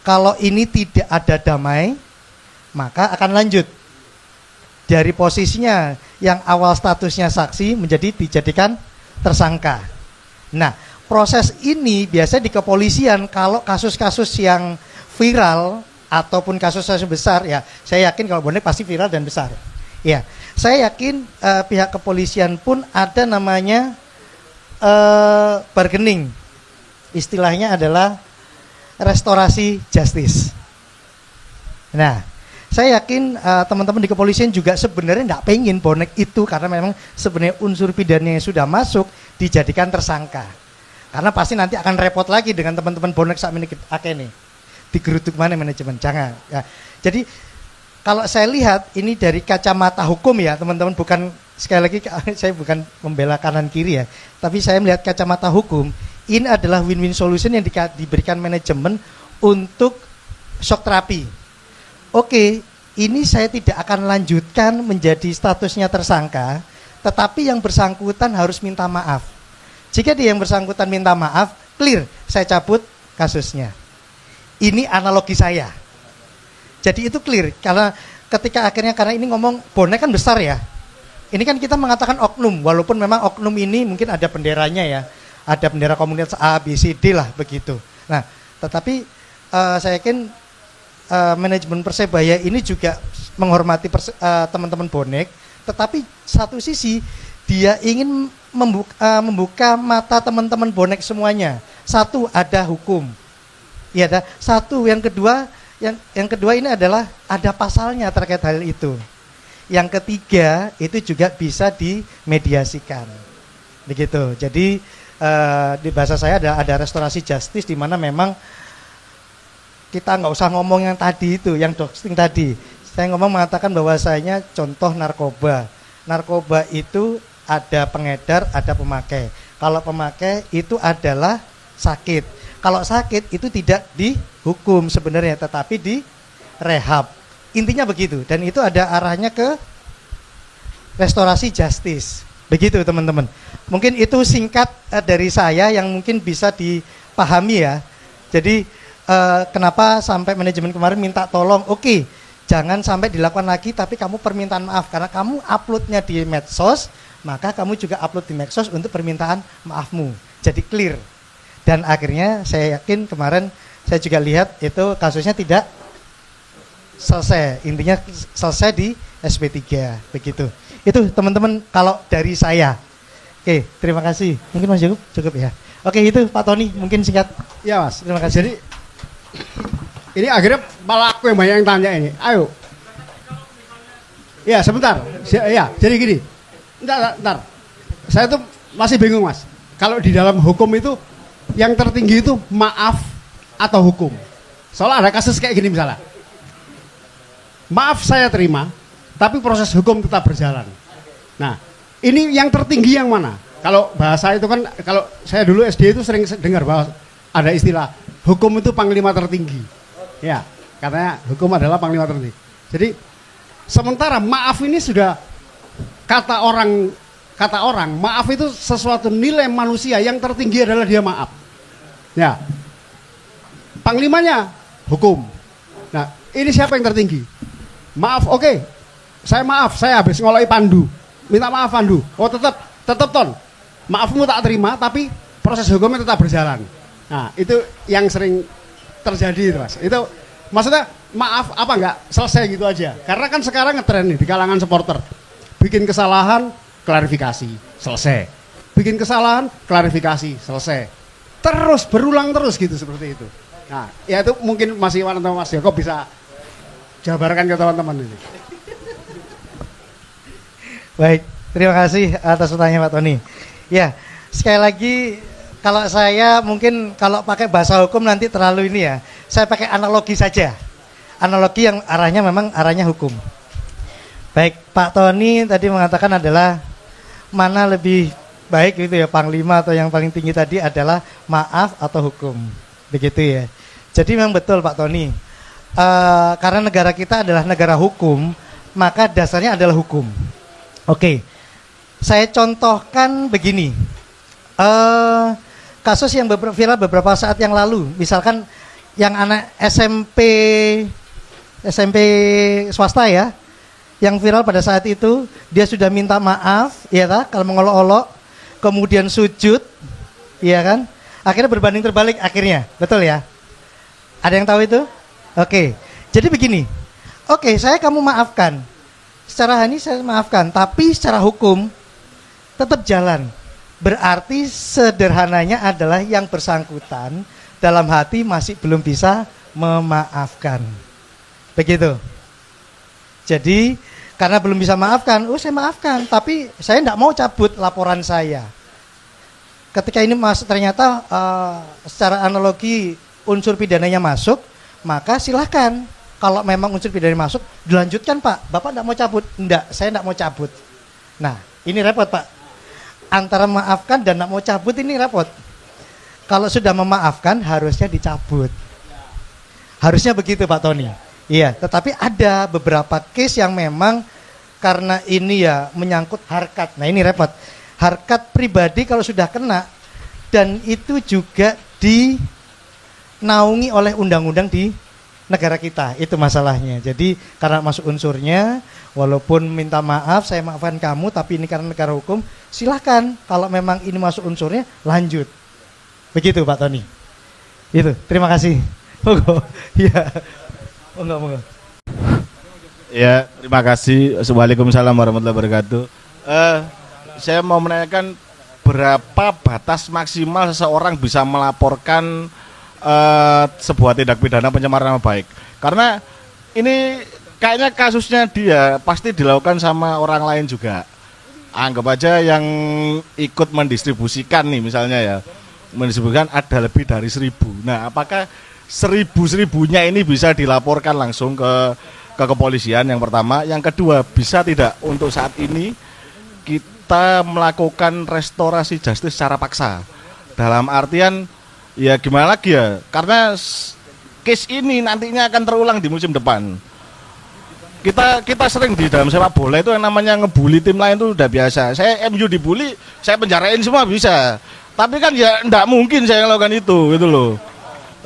kalau ini tidak ada damai, maka akan lanjut. Dari posisinya yang awal statusnya saksi menjadi dijadikan tersangka. Nah, proses ini biasanya di kepolisian kalau kasus-kasus yang viral ataupun kasus-kasus besar ya, saya yakin kalau bonek pasti viral dan besar. Ya, saya yakin pihak kepolisian pun ada namanya bargaining. Istilahnya adalah restorasi justice. Nah, saya yakin teman-teman di kepolisian juga sebenarnya tidak pengen bonek itu karena memang sebenarnya unsur pidananya sudah masuk dijadikan tersangka. Karena pasti nanti akan repot lagi dengan teman-teman bonek saat ini nih. Digeruduk mana manajemen, jangan. Ya. Jadi kalau saya lihat ini dari kacamata hukum ya teman-teman, bukan sekali lagi saya bukan membela kanan kiri ya, tapi saya melihat kacamata hukum, ini adalah win-win solution yang diberikan manajemen untuk shock terapi. Oke, ini saya tidak akan lanjutkan menjadi statusnya tersangka, tetapi yang bersangkutan harus minta maaf. Jika dia yang bersangkutan minta maaf, clear, saya cabut kasusnya. Ini analogi saya. Jadi itu clear, karena ketika akhirnya, karena ini ngomong bonek kan besar ya. Ini kan kita mengatakan oknum, walaupun memang oknum ini mungkin ada benderanya ya. Ada bendera komunitas A, B, C, D lah begitu. Nah, tetapi saya yakin manajemen Persebaya ini juga menghormati teman-teman bonek, tetapi satu sisi dia ingin membuka mata teman-teman bonek semuanya. Satu, ada hukum. Ya, ada satu. Yang kedua ini adalah ada pasalnya terkait hal itu. Yang ketiga itu juga bisa dimediasikan. Begitu. Jadi di bahasa saya ada restorasi justice di mana memang kita nggak usah ngomong yang tadi itu, yang doxing tadi. Saya mengatakan bahwasanya contoh narkoba. Narkoba itu ada pengedar, ada pemakai. Kalau pemakai itu adalah sakit. Kalau sakit itu tidak dihukum sebenarnya, tetapi di rehab. Intinya begitu. Dan itu ada arahnya ke restorasi justice. Begitu teman-teman. Mungkin itu singkat dari saya yang mungkin bisa dipahami ya. Jadi kenapa sampai manajemen kemarin minta tolong, oke, jangan sampai dilakukan lagi, tapi kamu permintaan maaf karena kamu uploadnya di medsos, maka kamu juga upload di medsos untuk permintaan maafmu. Jadi clear. Dan akhirnya saya yakin kemarin saya juga lihat itu kasusnya tidak selesai. Intinya selesai di SP3 begitu. Itu teman-teman kalau dari saya. Oke, terima kasih. Mungkin Mas Yakub cukup ya. Oke, itu Pak Tony mungkin singkat. Ya Mas, terima kasih. Jadi ini akhirnya malah aku yang banyak yang tanya ini. Ayo. Ya sebentar. Ya, jadi gini. Ntar. Saya tuh masih bingung Mas. Kalau di dalam hukum itu yang tertinggi itu maaf atau hukum. Soalnya ada kasus kayak gini misalnya. Maaf saya terima, tapi proses hukum tetap berjalan. Nah, ini yang tertinggi yang mana? Kalau bahasa itu kan, kalau saya dulu SD itu sering dengar bahwa ada istilah hukum itu panglima tertinggi. Ya, katanya hukum adalah panglima tertinggi. Jadi sementara maaf ini sudah kata orang kata orang, maaf itu sesuatu nilai manusia yang tertinggi adalah dia maaf. Ya. Panglimanya hukum. Nah, ini siapa yang tertinggi? Maaf, oke. Saya maaf, saya habis ngoloi Pandu. Minta maaf Pandu. Oh, tetap Ton. Maafmu tak terima, tapi proses hukumnya tetap berjalan. Nah, itu yang sering terjadi itu, Mas. Itu maksudnya maaf apa enggak selesai gitu aja. Karena kan sekarang ngetren nih di kalangan supporter. Bikin kesalahan, klarifikasi, selesai. Bikin kesalahan, klarifikasi, selesai. Terus berulang terus gitu seperti itu. Nah, ya itu mungkin Mas Iwan atau Mas Joko bisa jabarkan ke teman-teman ini. Baik, terima kasih atas pertanyaan Pak Tony. Ya, sekali lagi kalau saya mungkin kalau pakai bahasa hukum nanti terlalu ini ya. Saya pakai analogi saja. Analogi yang arahnya memang arahnya hukum. Baik, Pak Tony tadi mengatakan adalah mana lebih baik gitu ya, panglima atau yang paling tinggi tadi adalah maaf atau hukum. Begitu ya. Jadi memang betul Pak Tony. Karena negara kita adalah negara hukum, maka dasarnya adalah hukum. Oke. Saya contohkan begini. Kasus yang viral beberapa saat yang lalu, misalkan yang anak SMP swasta ya, yang viral pada saat itu dia sudah minta maaf, ya kan, kalau mengolok-olok, kemudian sujud, ya kan, akhirnya berbanding terbalik akhirnya, betul ya? Ada yang tahu itu? Oke, jadi begini, oke, saya kamu maafkan, secara hani saya maafkan, tapi secara hukum tetap jalan. Berarti sederhananya adalah yang bersangkutan dalam hati masih belum bisa memaafkan. Begitu. Jadi karena belum bisa maafkan, saya maafkan, tapi saya tidak mau cabut laporan saya. Ketika ini ternyata secara analogi unsur pidananya masuk, maka silahkan. Kalau memang unsur pidana masuk, dilanjutkan Pak. Bapak tidak mau cabut? Enggak, saya tidak mau cabut. Nah, ini repot Pak. Antara memaafkan dan tidak mau cabut ini repot. Kalau sudah memaafkan harusnya dicabut. Harusnya begitu Pak Tony. Iya, tetapi ada beberapa case yang memang karena ini ya menyangkut harkat. Nah ini repot. Harkat pribadi kalau sudah kena dan itu juga dinaungi oleh undang-undang di negara kita. Itu masalahnya. Jadi karena masuk unsurnya, walaupun minta maaf, saya maafkan kamu, tapi ini karena negara hukum, silahkan. Kalau memang ini masuk unsurnya, lanjut. Begitu Pak Tony. Itu, terima kasih. Monggo. Ya. Monggo. Ya, terima kasih. Waalaikumsalam warahmatullahi wabarakatuh. Saya mau menanyakan berapa batas maksimal seseorang bisa melaporkan sebuah tindak pidana pencemaran nama baik. Karena ini kayaknya kasusnya dia pasti dilakukan sama orang lain juga. Anggap aja yang ikut mendistribusikan nih misalnya ya, mendistribusikan ada lebih dari 1.000. Nah, apakah 1.000-1.000-nya ini bisa dilaporkan langsung ke kepolisian yang pertama? Yang kedua, bisa tidak untuk saat ini kita melakukan restorasi justice secara paksa? Dalam artian ya gimana lagi ya? Karena case ini nantinya akan terulang di musim depan. Kita sering di dalam sepak bola itu yang namanya ngebully tim lain itu udah biasa. Saya MU dibully, saya penjarain semua bisa. Tapi kan ya enggak mungkin saya melakukan itu gitu loh.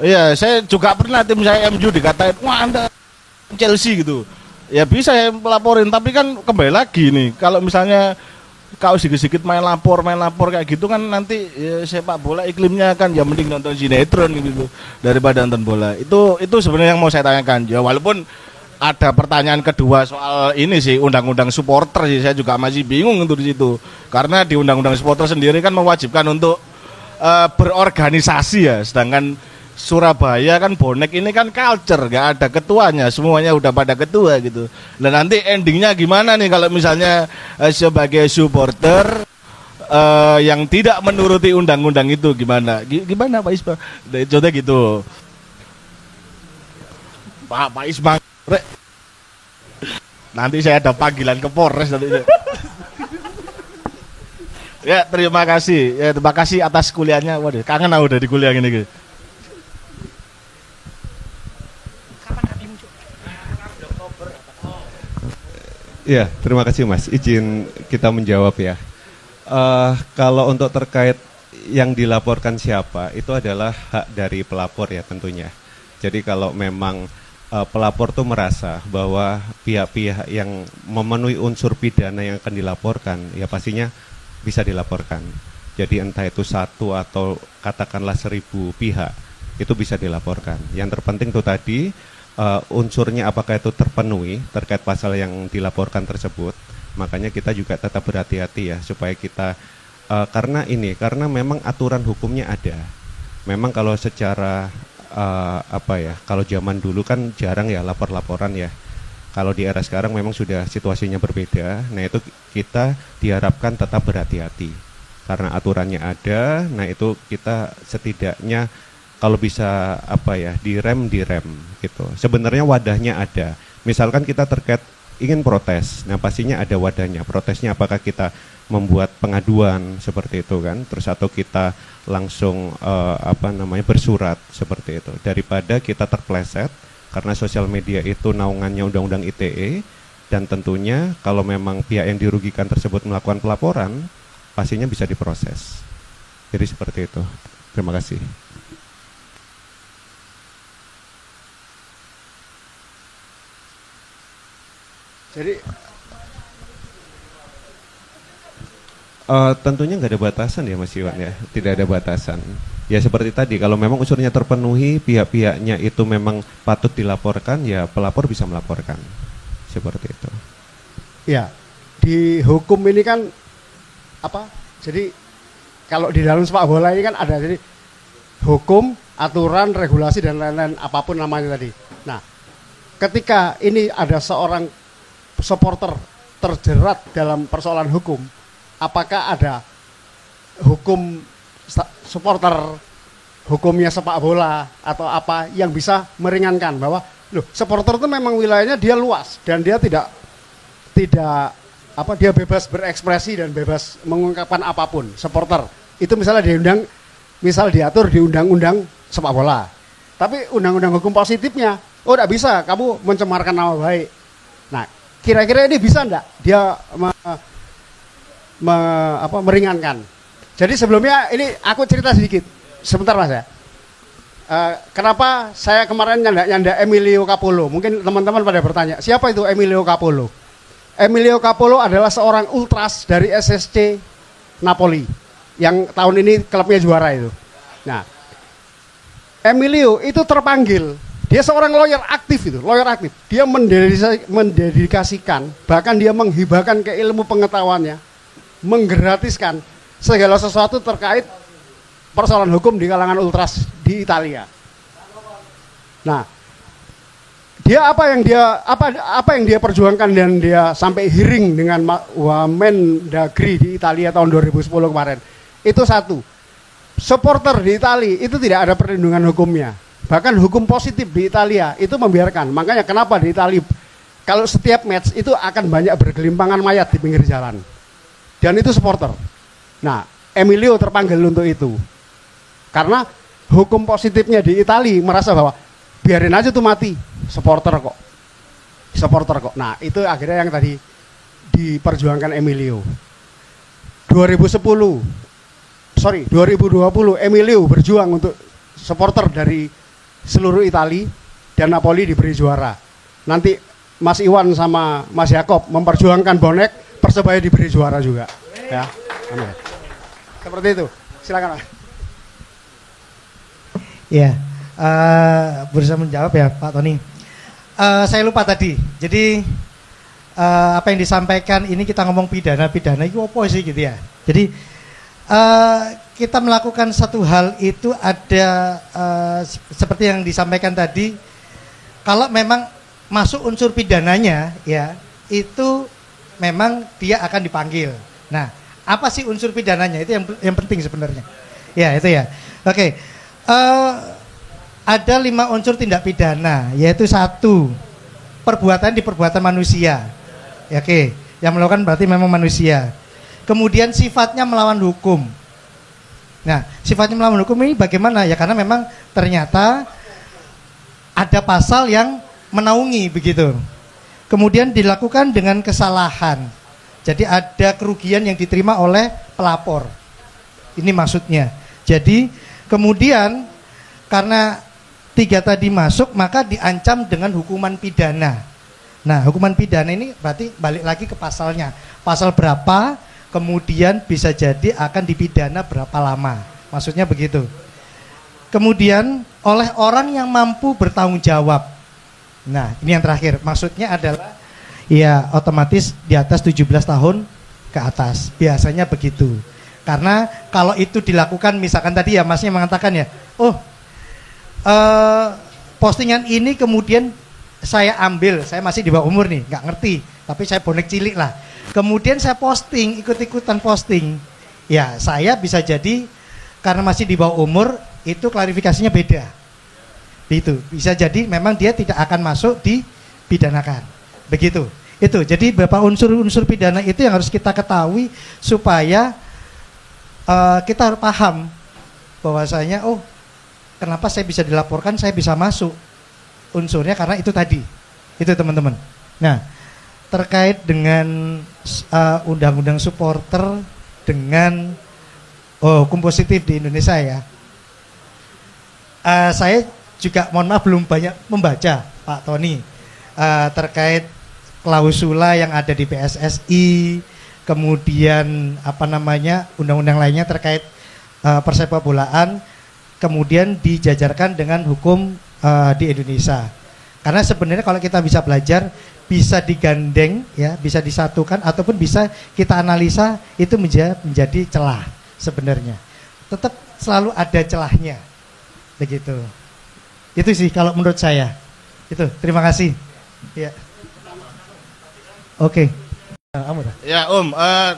Iya, saya juga pernah tim saya MU dikatain, "Wah, Anda Chelsea" gitu. Ya bisa saya melaporin, tapi kan kembali lagi nih, kalau misalnya kalau sedikit-sedikit main lapor kayak gitu kan nanti ya, sepak bola iklimnya kan ya mending nonton sinetron gitu daripada nonton bola. Itu sebenarnya yang mau saya tanyakan. Ya walaupun ada pertanyaan kedua soal ini sih undang-undang supporter sih, saya juga masih bingung untuk di situ. Karena di undang-undang supporter sendiri kan mewajibkan untuk berorganisasi ya, sedangkan Surabaya kan bonek ini kan culture, gak ada ketuanya, semuanya udah pada ketua gitu. Dan nanti endingnya gimana nih kalau misalnya sebagai supporter yang tidak menuruti undang-undang itu gimana? Gimana Pak Isma? Contohnya gitu. Pak Isma, nanti saya ada panggilan ke Polres nanti. Ya terima kasih, ya terima kasih atas kuliahnya. Waduh, kangen aku udah di kuliah ini gitu. Ya, terima kasih Mas. Izin kita menjawab ya. Kalau untuk terkait yang dilaporkan siapa, itu adalah hak dari pelapor ya tentunya. Jadi kalau memang pelapor tuh merasa bahwa pihak-pihak yang memenuhi unsur pidana yang akan dilaporkan, ya pastinya bisa dilaporkan. Jadi entah itu 1 atau katakanlah 1000 pihak, itu bisa dilaporkan. Yang terpenting tuh tadi, unsurnya apakah itu terpenuhi terkait pasal yang dilaporkan tersebut. Makanya kita juga tetap berhati-hati ya, supaya kita, karena memang aturan hukumnya ada. Memang kalau secara kalau zaman dulu kan jarang ya lapor-laporan ya. Kalau di era sekarang memang sudah situasinya berbeda. Nah itu kita diharapkan tetap berhati-hati karena aturannya ada. Nah itu kita setidaknya kalau bisa direm gitu. Sebenarnya wadahnya ada. Misalkan kita terkait ingin protes, nah pastinya ada wadahnya. Protesnya apakah kita membuat pengaduan seperti itu kan, terus atau kita langsung bersurat seperti itu, daripada kita terpleset karena sosial media itu naungannya undang-undang ITE, dan tentunya kalau memang pihak yang dirugikan tersebut melakukan pelaporan pastinya bisa diproses. Jadi seperti itu. Terima kasih. Jadi tentunya nggak ada batasan ya Mas Iwan ya, tidak ada batasan. Ya seperti tadi, kalau memang unsurnya terpenuhi, pihak-pihaknya itu memang patut dilaporkan, ya pelapor bisa melaporkan. Seperti itu. ya, di hukum ini kan jadi kalau di dalam sepak bola ini kan ada jadi hukum, aturan, regulasi dan lain-lain apapun namanya tadi. Nah, ketika ini ada seorang supporter terjerat dalam persoalan hukum, apakah ada hukum supporter, hukumnya sepak bola atau apa yang bisa meringankan bahwa supporter itu memang wilayahnya dia luas dan dia tidak dia bebas berekspresi dan bebas mengungkapkan apapun. Supporter itu misalnya diatur di undang-undang sepak bola. Tapi undang-undang hukum positifnya, tidak bisa kamu mencemarkan nama baik. Nah, kira-kira ini bisa enggak dia meringankan? Jadi sebelumnya ini aku cerita sedikit, sebentar Mas ya. Kenapa saya kemarin nyanda Emilio Capolo? Mungkin teman-teman pada bertanya, siapa itu Emilio Capolo? Emilio Capolo adalah seorang ultras dari SSC Napoli yang tahun ini klubnya juara itu. Nah, Emilio itu terpanggil. Dia seorang lawyer aktif itu, lawyer aktif. Dia mendedikasikan, bahkan dia menghibahkan ke ilmu pengetahuannya, menggratiskan segala sesuatu terkait persoalan hukum di kalangan ultras di Italia. Nah, dia apa yang dia perjuangkan dan dia sampai hearing dengan Wamendagri di Italia tahun 2010 kemarin. Itu satu. Supporter di Italia itu tidak ada perlindungan hukumnya. Bahkan hukum positif di Italia itu membiarkan. Makanya kenapa di Italia kalau setiap match itu akan banyak bergelimpangan mayat di pinggir jalan. Dan itu supporter. Nah, Emilio terpanggil untuk itu. Karena hukum positifnya di Italia merasa bahwa biarin aja tuh mati, supporter kok. Nah, itu akhirnya yang tadi diperjuangkan Emilio. 2020 Emilio berjuang untuk supporter dari seluruh Italia dan Napoli diberi juara. Nanti Mas Iwan sama Mas Yakob memperjuangkan bonek Persebaya diberi juara juga. Ya. Amin. Seperti itu. Silakan. Ya, berusaha menjawab ya Pak Tony. Saya lupa tadi. Jadi apa yang disampaikan ini kita ngomong pidana itu apa sih gitu ya. Jadi kita melakukan satu hal itu ada seperti yang disampaikan tadi. Kalau memang masuk unsur pidananya ya, itu memang dia akan dipanggil. Nah, apa sih unsur pidananya? Itu yang penting sebenarnya. Ya, itu ya. Oke. Ada 5 unsur tindak pidana, yaitu 1, perbuatan di perbuatan manusia. Ya, oke. Yang melakukan berarti memang manusia. Kemudian sifatnya melawan hukum. Nah, sifatnya melawan hukum ini bagaimana? Ya karena memang ternyata ada pasal yang menaungi begitu. Kemudian dilakukan dengan kesalahan. Jadi ada kerugian yang diterima oleh pelapor. Ini maksudnya. Jadi kemudian karena 3 tadi masuk, maka diancam dengan hukuman pidana. Nah, hukuman pidana ini berarti balik lagi ke pasalnya. Pasal berapa, kemudian bisa jadi akan dipidana berapa lama. Maksudnya begitu. Kemudian oleh orang yang mampu bertanggung jawab. Nah, ini yang terakhir. Maksudnya adalah ya otomatis di atas 17 tahun ke atas. Biasanya begitu. Karena kalau itu dilakukan, misalkan tadi ya masnya mengatakan ya, postingan ini kemudian saya ambil, saya masih di bawah umur nih, nggak ngerti, tapi saya bonek cilik lah. Kemudian saya posting, ikut-ikutan posting. Ya saya bisa jadi karena masih di bawah umur, itu klarifikasinya beda. Itu bisa jadi memang dia tidak akan masuk dipidanakan. Begitu. Itu. Jadi beberapa unsur-unsur pidana itu yang harus kita ketahui supaya kita harus paham bahwasanya kenapa saya bisa dilaporkan, saya bisa masuk unsurnya karena itu tadi. Itu teman-teman. Nah, terkait dengan undang-undang supporter dengan hukum positif di Indonesia ya. Saya juga mohon maaf belum banyak membaca Pak Tony terkait klausula yang ada di PSSI, kemudian undang-undang lainnya terkait persepak bolaan, kemudian dijajarkan dengan hukum di Indonesia. Karena sebenarnya kalau kita bisa belajar, bisa digandeng, ya, bisa disatukan ataupun bisa kita analisa, itu menjadi celah sebenarnya. Tetap selalu ada celahnya, begitu. Itu sih kalau menurut saya. Itu. Terima kasih. Ya. Oke. Ya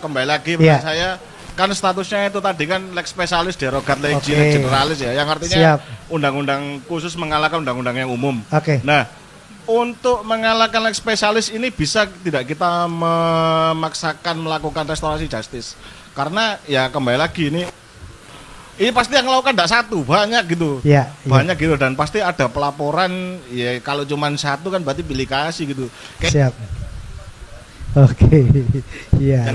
kembali lagi pada saya, kan statusnya itu tadi kan lex spesialis derogat legis generalis ya, yang artinya undang-undang khusus mengalahkan undang-undang yang umum. Nah, untuk mengalahkan lex spesialis ini bisa tidak kita memaksakan melakukan restorasi justice? Karena ya kembali lagi ini pasti yang melakukan tidak satu, banyak gitu. Banyak gitu, dan pasti ada pelaporan, ya kalau cuma satu kan berarti bilik kasih gitu. Siap. Oke. Iya.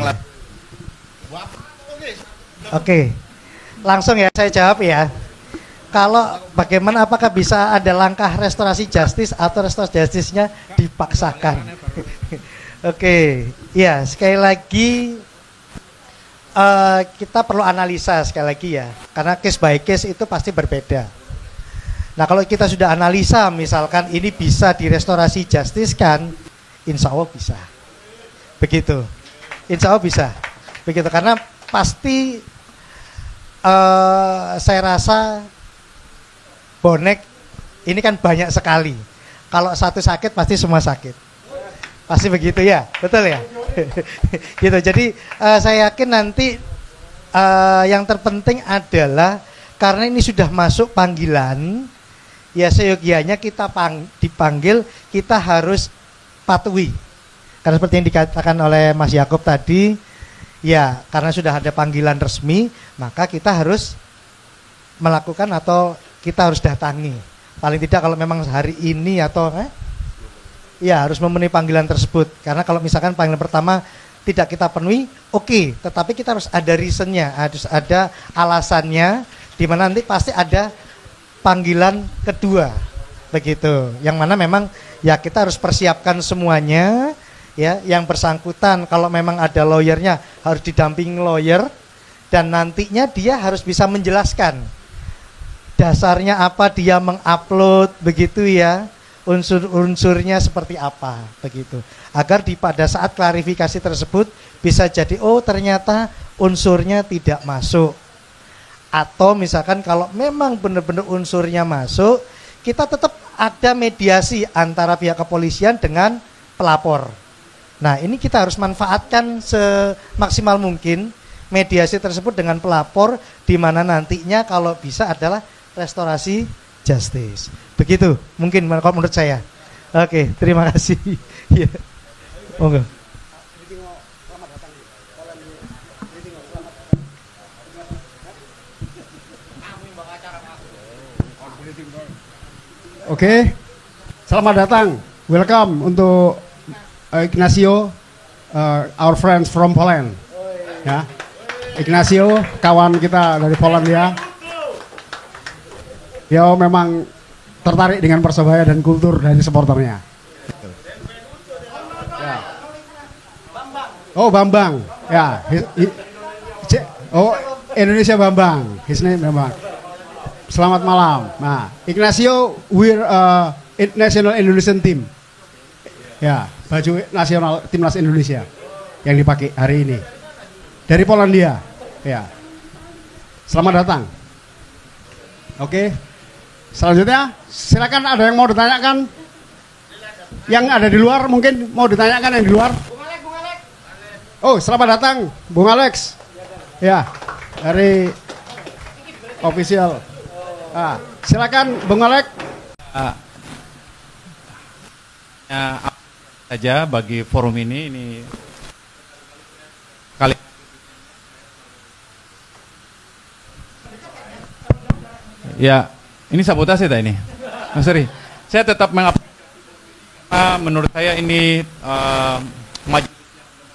Oke. Langsung ya saya jawab ya. Kalau bagaimana, apakah bisa ada langkah restorasi justice atau restorasi justice-nya dipaksakan? Oke. Ya, sekali lagi kita perlu analisa sekali lagi ya. Karena case by case itu pasti berbeda. Nah, kalau kita sudah analisa misalkan ini bisa direstorasi justice kan, insya Allah bisa. Begitu, insya Allah bisa. Begitu, karena pasti saya rasa bonek ini kan banyak sekali. Kalau satu sakit pasti semua sakit. Pasti begitu ya, betul ya. Gitu. Jadi saya yakin nanti yang terpenting adalah karena ini sudah masuk panggilan, ya seyogianya kita dipanggil, kita harus patuhi. Karena seperti yang dikatakan oleh Mas Yakob tadi, ya karena sudah ada panggilan resmi, maka kita harus melakukan atau kita harus datangi. Paling tidak kalau memang hari ini atau ya harus memenuhi panggilan tersebut. Karena kalau misalkan panggilan pertama tidak kita penuhi, oke, tetapi kita harus ada reasonnya, harus ada alasannya, di mana nanti pasti ada panggilan kedua, begitu. Yang mana memang ya kita harus persiapkan semuanya. Ya, yang bersangkutan kalau memang ada lawyernya harus didampingi lawyer, dan nantinya dia harus bisa menjelaskan dasarnya apa dia mengupload, begitu ya, unsur-unsurnya seperti apa, begitu, agar pada saat klarifikasi tersebut bisa jadi ternyata unsurnya tidak masuk, atau misalkan kalau memang benar-benar unsurnya masuk, kita tetap ada mediasi antara pihak kepolisian dengan pelapor. Nah, ini kita harus manfaatkan semaksimal mungkin mediasi tersebut dengan pelapor, di mana nantinya kalau bisa adalah restorasi justice. Begitu mungkin kalau menurut saya. Oke, terima kasih. Ya. Monggo. Oke. Selamat datang. Welcome untuk Ignacio, our friends from Poland. Ya. Ignacio, kawan kita dari Polandia. Dia memang tertarik dengan Persebaya dan kultur dari supporternya. Ya. Oh, Bambang. Ya, Indonesia Bambang. His name Bambang. Selamat malam. Nah, Ignacio, we're national Indonesian team. Ya, baju nasional timnas Indonesia yang dipakai hari ini dari Polandia. Ya, selamat datang. Oke, selanjutnya silakan, ada yang mau ditanyakan? Yang ada di luar mungkin mau ditanyakan yang di luar. Oh, selamat datang, Bung Alex. Ya, dari official. Silakan, Bung Alex. Saja bagi forum ini kali ya ini sabotase tak ini? Oh, sorry, saya tetap menurut saya ini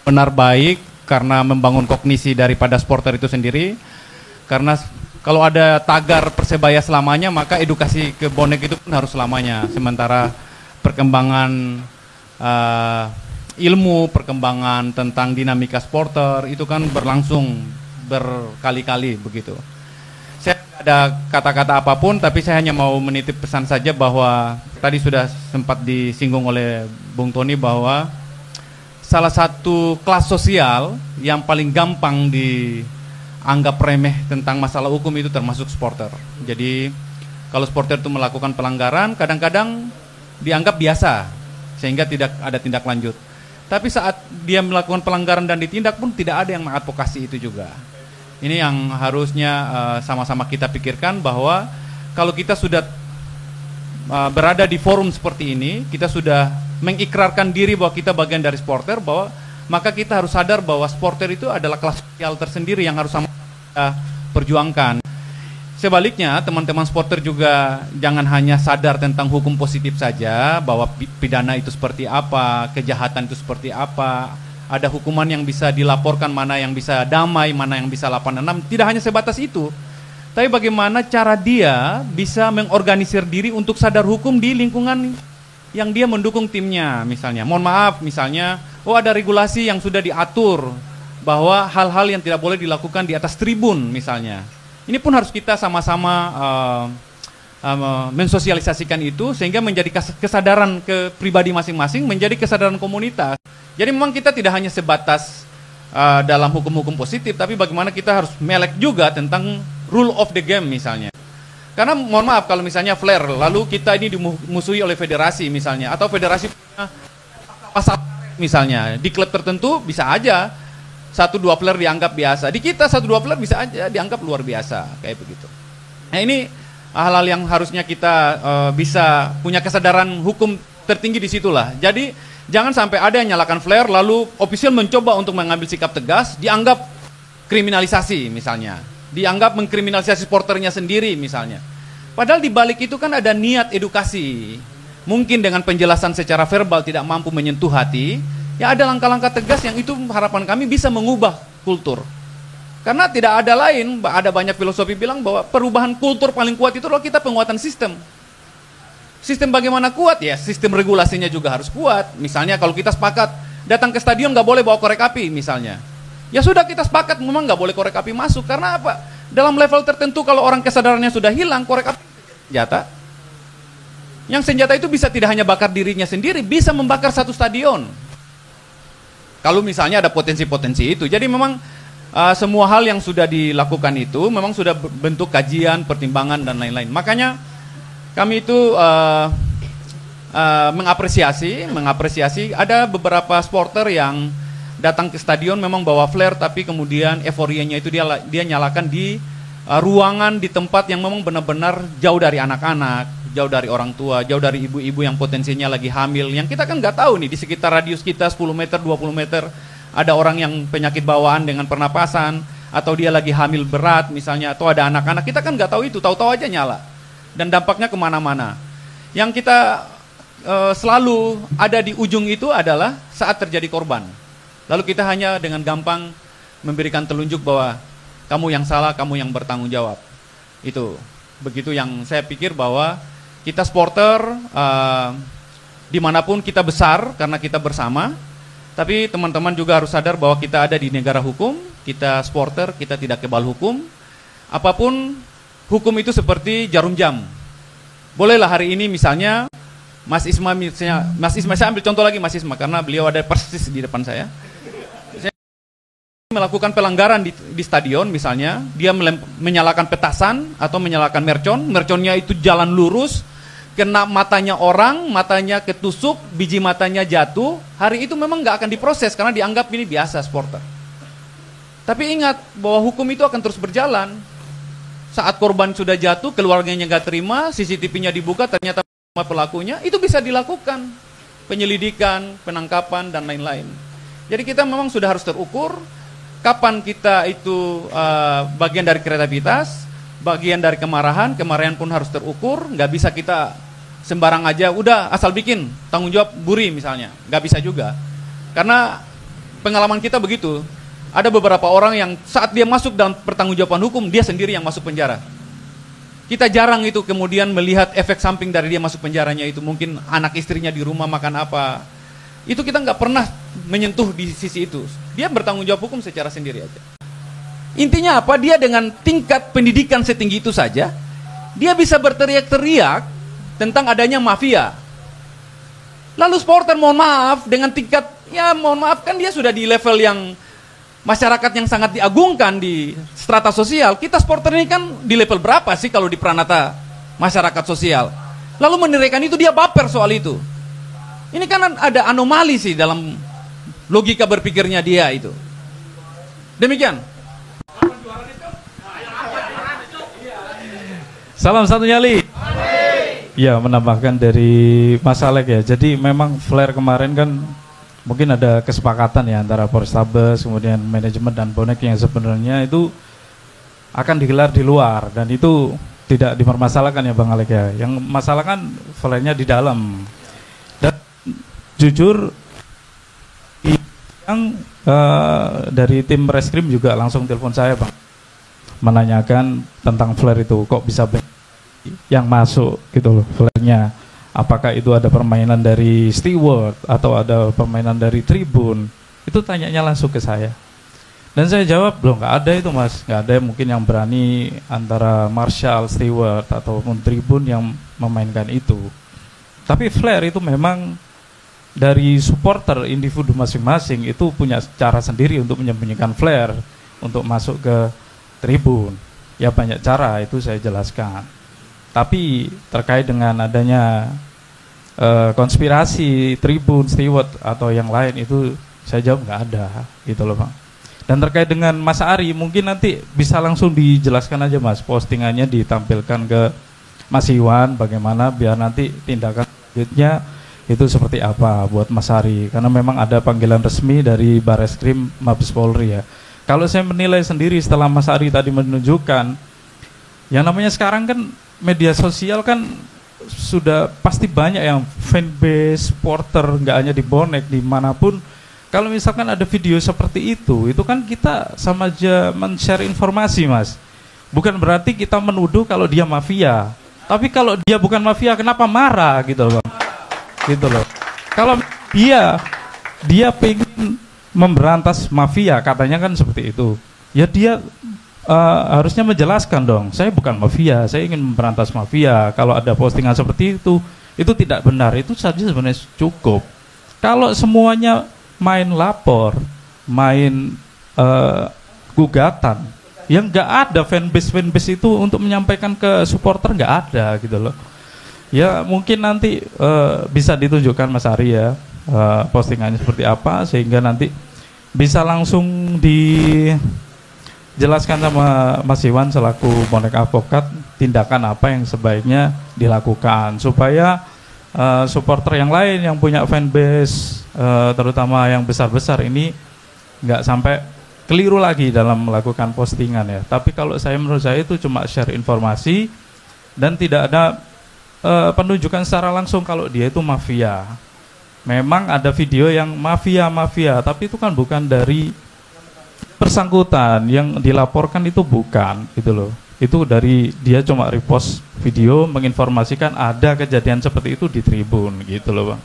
benar baik karena membangun kognisi daripada supporter itu sendiri. Karena kalau ada tagar Persebaya selamanya, maka edukasi ke bonek itu pun harus selamanya. Sementara perkembangan ilmu, perkembangan tentang dinamika supporter itu kan berlangsung berkali-kali begitu. Saya ada kata-kata apapun, tapi saya hanya mau menitip pesan saja bahwa tadi sudah sempat disinggung oleh Bung Tony bahwa salah satu kelas sosial yang paling gampang dianggap remeh tentang masalah hukum itu termasuk supporter. Jadi kalau supporter itu melakukan pelanggaran, kadang-kadang dianggap biasa sehingga tidak ada tindak lanjut. Tapi saat dia melakukan pelanggaran dan ditindak pun tidak ada yang mengadvokasi itu juga. Ini yang harusnya sama-sama kita pikirkan bahwa kalau kita sudah berada di forum seperti ini, kita sudah mengikrarkan diri bahwa kita bagian dari supporter, bahwa maka kita harus sadar bahwa supporter itu adalah kelas sosial tersendiri yang harus sama kita perjuangkan. Sebaliknya, teman-teman supporter juga jangan hanya sadar tentang hukum positif saja, bahwa pidana itu seperti apa, kejahatan itu seperti apa, ada hukuman yang bisa dilaporkan, mana yang bisa damai, mana yang bisa 86, tidak hanya sebatas itu. Tapi bagaimana cara dia bisa mengorganisir diri untuk sadar hukum di lingkungan yang dia mendukung timnya misalnya. Mohon maaf misalnya, ada regulasi yang sudah diatur bahwa hal-hal yang tidak boleh dilakukan di atas tribun misalnya. Ini pun harus kita sama-sama mensosialisasikan itu sehingga menjadi kesadaran ke pribadi masing-masing, menjadi kesadaran komunitas. Jadi memang kita tidak hanya sebatas dalam hukum-hukum positif, tapi bagaimana kita harus melek juga tentang rule of the game misalnya. Karena mohon maaf kalau misalnya flare, lalu kita ini dimusuhi oleh federasi misalnya, atau federasi punya pasal misalnya, di klub tertentu bisa aja 1-2 flare dianggap biasa, di kita 1-2 flare bisa aja dianggap luar biasa, kayak begitu. Nah ini hal-hal yang harusnya kita bisa punya kesadaran hukum tertinggi di situlah. Jadi jangan sampai ada yang nyalakan flare lalu official mencoba untuk mengambil sikap tegas, dianggap kriminalisasi misalnya, dianggap mengkriminalisasi supporternya sendiri misalnya. Padahal di balik itu kan ada niat edukasi. Mungkin dengan penjelasan secara verbal tidak mampu menyentuh hati, ya ada langkah-langkah tegas yang itu harapan kami bisa mengubah kultur. Karena tidak ada lain, ada banyak filosofi bilang bahwa perubahan kultur paling kuat itu adalah kita penguatan sistem. Sistem bagaimana kuat? Ya sistem regulasinya juga harus kuat. Misalnya kalau kita sepakat datang ke stadion nggak boleh bawa korek api misalnya. Ya sudah kita sepakat memang nggak boleh korek api masuk. Karena apa? Dalam level tertentu kalau orang kesadarannya sudah hilang, korek api senjata. Yang senjata itu bisa tidak hanya bakar dirinya sendiri, bisa membakar satu stadion. Kalau misalnya ada potensi-potensi itu. Jadi memang semua hal yang sudah dilakukan itu memang sudah bentuk kajian, pertimbangan dan lain-lain. Makanya kami itu mengapresiasi ada beberapa supporter yang datang ke stadion memang bawa flare, tapi kemudian euforianya itu dia nyalakan di ruangan, di tempat yang memang benar-benar jauh dari anak-anak, jauh dari orang tua, jauh dari ibu-ibu yang potensinya lagi hamil, yang kita kan nggak tahu nih di sekitar radius kita 10 meter, 20 meter ada orang yang penyakit bawaan dengan pernapasan, atau dia lagi hamil berat misalnya, atau ada anak-anak, kita kan nggak tahu itu, tahu-tahu aja nyala dan dampaknya kemana-mana. Yang kita selalu ada di ujung itu adalah saat terjadi korban. Lalu kita hanya dengan gampang memberikan telunjuk bahwa kamu yang salah, kamu yang bertanggung jawab. Itu begitu yang saya pikir bahwa kita supporter dimanapun kita besar karena kita bersama. Tapi teman-teman juga harus sadar bahwa kita ada di negara hukum, kita supporter, kita tidak kebal hukum. Apapun hukum itu seperti jarum jam. Bolehlah hari ini misalnya Mas Isma, saya ambil contoh lagi Mas Isma karena beliau ada persis di depan saya. Saya melakukan pelanggaran di stadion misalnya, dia menyalakan petasan atau menyalakan merconnya itu jalan lurus, kena matanya orang, matanya ketusuk, biji matanya jatuh, hari itu memang nggak akan diproses karena dianggap ini biasa supporter. Tapi ingat bahwa hukum itu akan terus berjalan. Saat korban sudah jatuh, keluarganya nggak terima, CCTV-nya dibuka, ternyata pelakunya, itu bisa dilakukan penyelidikan, penangkapan, dan lain-lain. Jadi kita memang sudah harus terukur kapan kita itu bagian dari kreativitas, bagian dari kemarahan pun harus terukur, nggak bisa kita sembarang aja, udah asal bikin, tanggung jawab buri misalnya, nggak bisa juga. Karena pengalaman kita begitu, ada beberapa orang yang saat dia masuk dalam pertanggungjawaban hukum, dia sendiri yang masuk penjara. Kita jarang itu kemudian melihat efek samping dari dia masuk penjaranya itu, mungkin anak istrinya di rumah makan apa, itu kita nggak pernah menyentuh di sisi itu. Dia bertanggung jawab hukum secara sendiri aja. Intinya apa? Dia dengan tingkat pendidikan setinggi itu saja, dia bisa berteriak-teriak tentang adanya mafia. Lalu supporter mohon maaf dengan tingkat, ya mohon maaf kan dia sudah di level yang masyarakat yang sangat diagungkan di strata sosial. Kita supporter ini kan di level berapa sih kalau di pranata masyarakat sosial? Lalu meneriakan itu, dia baper soal itu. Ini kan ada anomali sih dalam logika berpikirnya dia itu. Demikian. Salam satu nyali. Ya, menambahkan dari Mas Alek ya. Jadi memang flare kemarin kan mungkin ada kesepakatan ya antara Polrestabes, kemudian manajemen dan bonek yang sebenarnya itu akan digelar di luar dan itu tidak dipermasalahkan ya Bang Alek ya. Yang masalah kan flare-nya di dalam. Dan jujur yang dari tim reskrim juga langsung telepon saya Bang, menanyakan tentang flare itu kok bisa yang masuk gitu loh flare-nya. Apakah itu ada permainan dari steward atau ada permainan dari tribun? Itu tanyanya langsung ke saya. Dan saya jawab, loh nggak ada itu Mas, nggak ada mungkin yang berani antara marshal, steward ataupun tribun yang memainkan itu. Tapi flare itu memang dari supporter individu masing-masing itu punya cara sendiri untuk menyembunyikan flare untuk masuk ke tribun. Ya banyak cara itu saya jelaskan. Tapi terkait dengan adanya konspirasi tribun, steward atau yang lain itu saya jawab nggak ada gitu loh Bang. Dan terkait dengan Mas Ari mungkin nanti bisa langsung dijelaskan aja Mas, postingannya ditampilkan ke Mas Iwan bagaimana biar nanti tindakan selanjutnya itu seperti apa buat Mas Ari, karena memang ada panggilan resmi dari Bareskrim Mabes Polri ya. Kalau saya menilai sendiri setelah Mas Ari tadi menunjukkan, yang namanya sekarang kan media sosial kan sudah pasti banyak yang fanbase, supporter, nggak hanya di bonek, dimanapun. Kalau misalkan ada video seperti itu kan kita sama aja men-share informasi Mas. Bukan berarti kita menuduh kalau dia mafia. Tapi kalau dia bukan mafia, kenapa marah gitu loh Bang? Gitu loh. Kalau dia pengen memberantas mafia, katanya kan seperti itu. Ya dia harusnya menjelaskan dong, saya bukan mafia, saya ingin memberantas mafia. Kalau ada postingan seperti itu tidak benar, itu saja sebenarnya cukup. Kalau semuanya main lapor, main gugatan, yang nggak ada fanbase itu untuk menyampaikan ke supporter, nggak ada gitu loh. Ya mungkin nanti bisa ditunjukkan Mas Ari ya postingannya seperti apa, sehingga nanti bisa langsung dijelaskan sama Mas Iwan selaku bonek advokat tindakan apa yang sebaiknya dilakukan supaya supporter yang lain yang punya fanbase terutama yang besar-besar ini nggak sampai keliru lagi dalam melakukan postingan ya. Tapi kalau menurut saya itu cuma share informasi dan tidak ada penunjukan secara langsung kalau dia itu mafia. Memang ada video yang mafia, tapi itu kan bukan dari bersangkutan yang dilaporkan itu bukan gitu loh. Itu dari dia cuma repost video menginformasikan ada kejadian seperti itu di Tribun gitu loh Bang.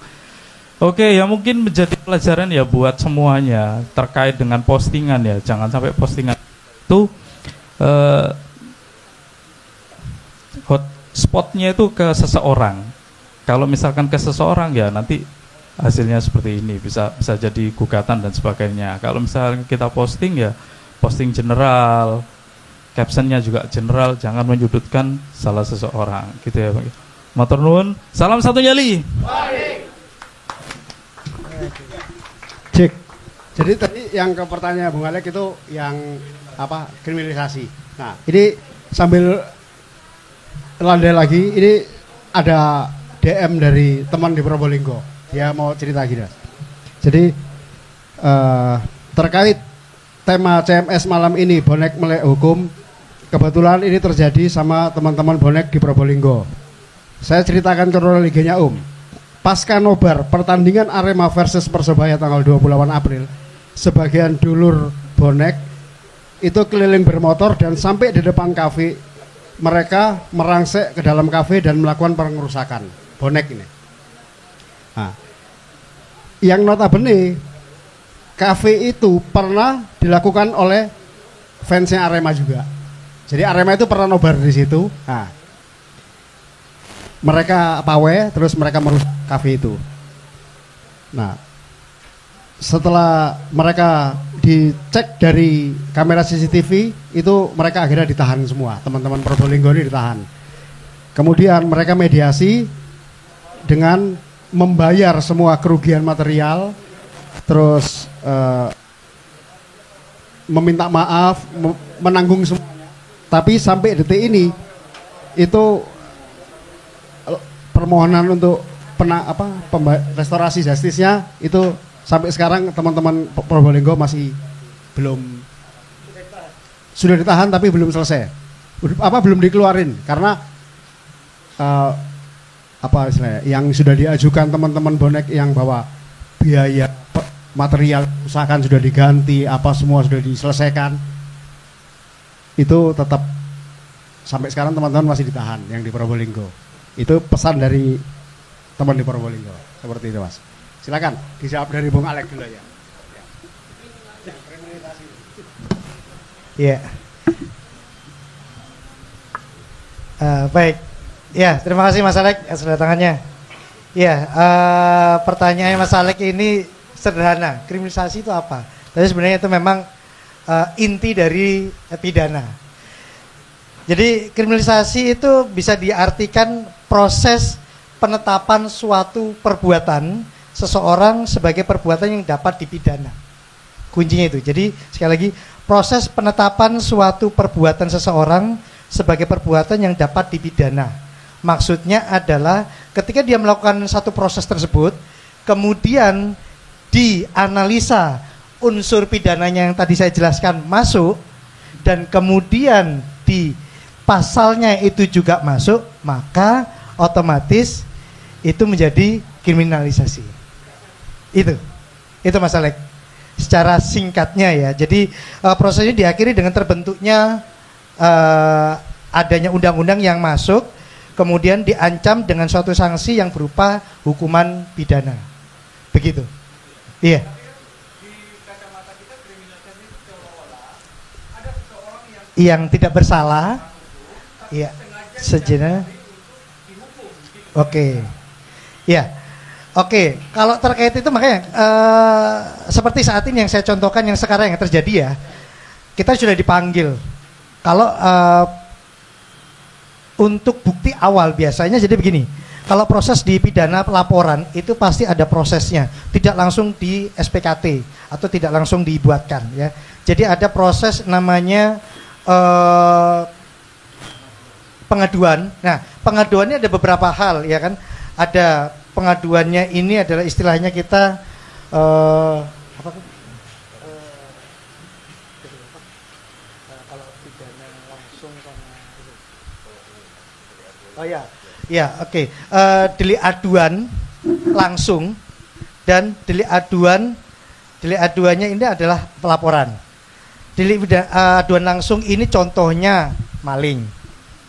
Oke, ya mungkin menjadi pelajaran ya buat semuanya terkait dengan postingan ya. Jangan sampai postingan itu hotspotnya itu ke seseorang. Kalau misalkan ke seseorang ya nanti hasilnya seperti ini, bisa jadi gugatan dan sebagainya. Kalau misalnya kita posting ya posting general, captionnya juga general, jangan menyudutkan salah seseorang gitu ya Bang. Matur nuwun, salam satu nyali. Cek. Jadi tadi yang ke pertanyaan Bung Alek itu yang apa, kriminalisasi. Nah, ini sambil landai lagi, ini ada DM dari teman di Probolinggo. Dia mau cerita gini. Jadi terkait tema CMS malam ini, bonek melek hukum, kebetulan ini terjadi sama teman-teman bonek di Probolinggo. Saya ceritakan kronologinya Pasca nobar pertandingan Arema versus Persebaya tanggal 28 April, sebagian dulur bonek itu keliling bermotor dan sampai di depan kafe. Mereka merangsek ke dalam kafe dan melakukan pengerusakan bonek ini. Nah, yang notabene kafe itu pernah dilakukan oleh fansnya Arema juga. Jadi Arema itu pernah nobar di situ. Nah, mereka pawe, terus mereka merusak kafe itu. Nah, setelah mereka dicek dari kamera CCTV, itu mereka akhirnya ditahan semua. Teman-teman Probolinggo ini ditahan. Kemudian mereka mediasi dengan membayar semua kerugian material, terus meminta maaf, menanggung semuanya. Tapi sampai detik ini itu permohonan untuk restorasi justisnya itu sampai sekarang teman-teman Probolinggo masih belum, sudah ditahan tapi belum selesai, belum dikeluarin karena istilahnya yang sudah diajukan teman-teman bonek yang bahwa biaya material usahakan sudah diganti, semua sudah diselesaikan, itu tetap sampai sekarang teman-teman masih ditahan yang di Probolinggo. Itu pesan dari teman di Probolinggo. Seperti itu Mas. Silakan dijawab dari Bung Alek dulu ya. Iya. Baik. Ya, terima kasih Mas Alek atas kedatangannya. Ya, pertanyaannya Mas Alek ini sederhana. Kriminalisasi itu apa? Tapi sebenarnya itu memang inti dari pidana. Jadi kriminalisasi itu bisa diartikan proses penetapan suatu perbuatan seseorang sebagai perbuatan yang dapat dipidana. Kuncinya itu. Jadi sekali lagi, proses penetapan suatu perbuatan seseorang sebagai perbuatan yang dapat dipidana. Maksudnya adalah ketika dia melakukan satu proses tersebut, kemudian dianalisa unsur pidananya yang tadi saya jelaskan masuk, dan kemudian di pasalnya itu juga masuk, maka otomatis itu menjadi kriminalisasi. Itu Mas Alek. Secara singkatnya ya. Jadi prosesnya diakhiri dengan terbentuknya adanya undang-undang yang masuk, kemudian diancam dengan suatu sanksi yang berupa hukuman pidana. Begitu. Iya. Yang tidak bersalah, iya, sejenak. Oke, ya, oke. Kalau terkait itu makanya seperti saat ini yang saya contohkan yang sekarang yang terjadi ya, kita sudah dipanggil. Kalau untuk bukti awal biasanya jadi begini. Kalau proses di pidana pelaporan itu pasti ada prosesnya, tidak langsung di SPKT atau tidak langsung dibuatkan ya. Jadi ada proses namanya pengaduan. Nah, pengaduannya ada beberapa hal ya kan. Ada pengaduannya ini adalah istilahnya kita kalau pidana langsung delik aduan langsung dan delik aduannya ini adalah pelaporan. aduan langsung ini contohnya maling,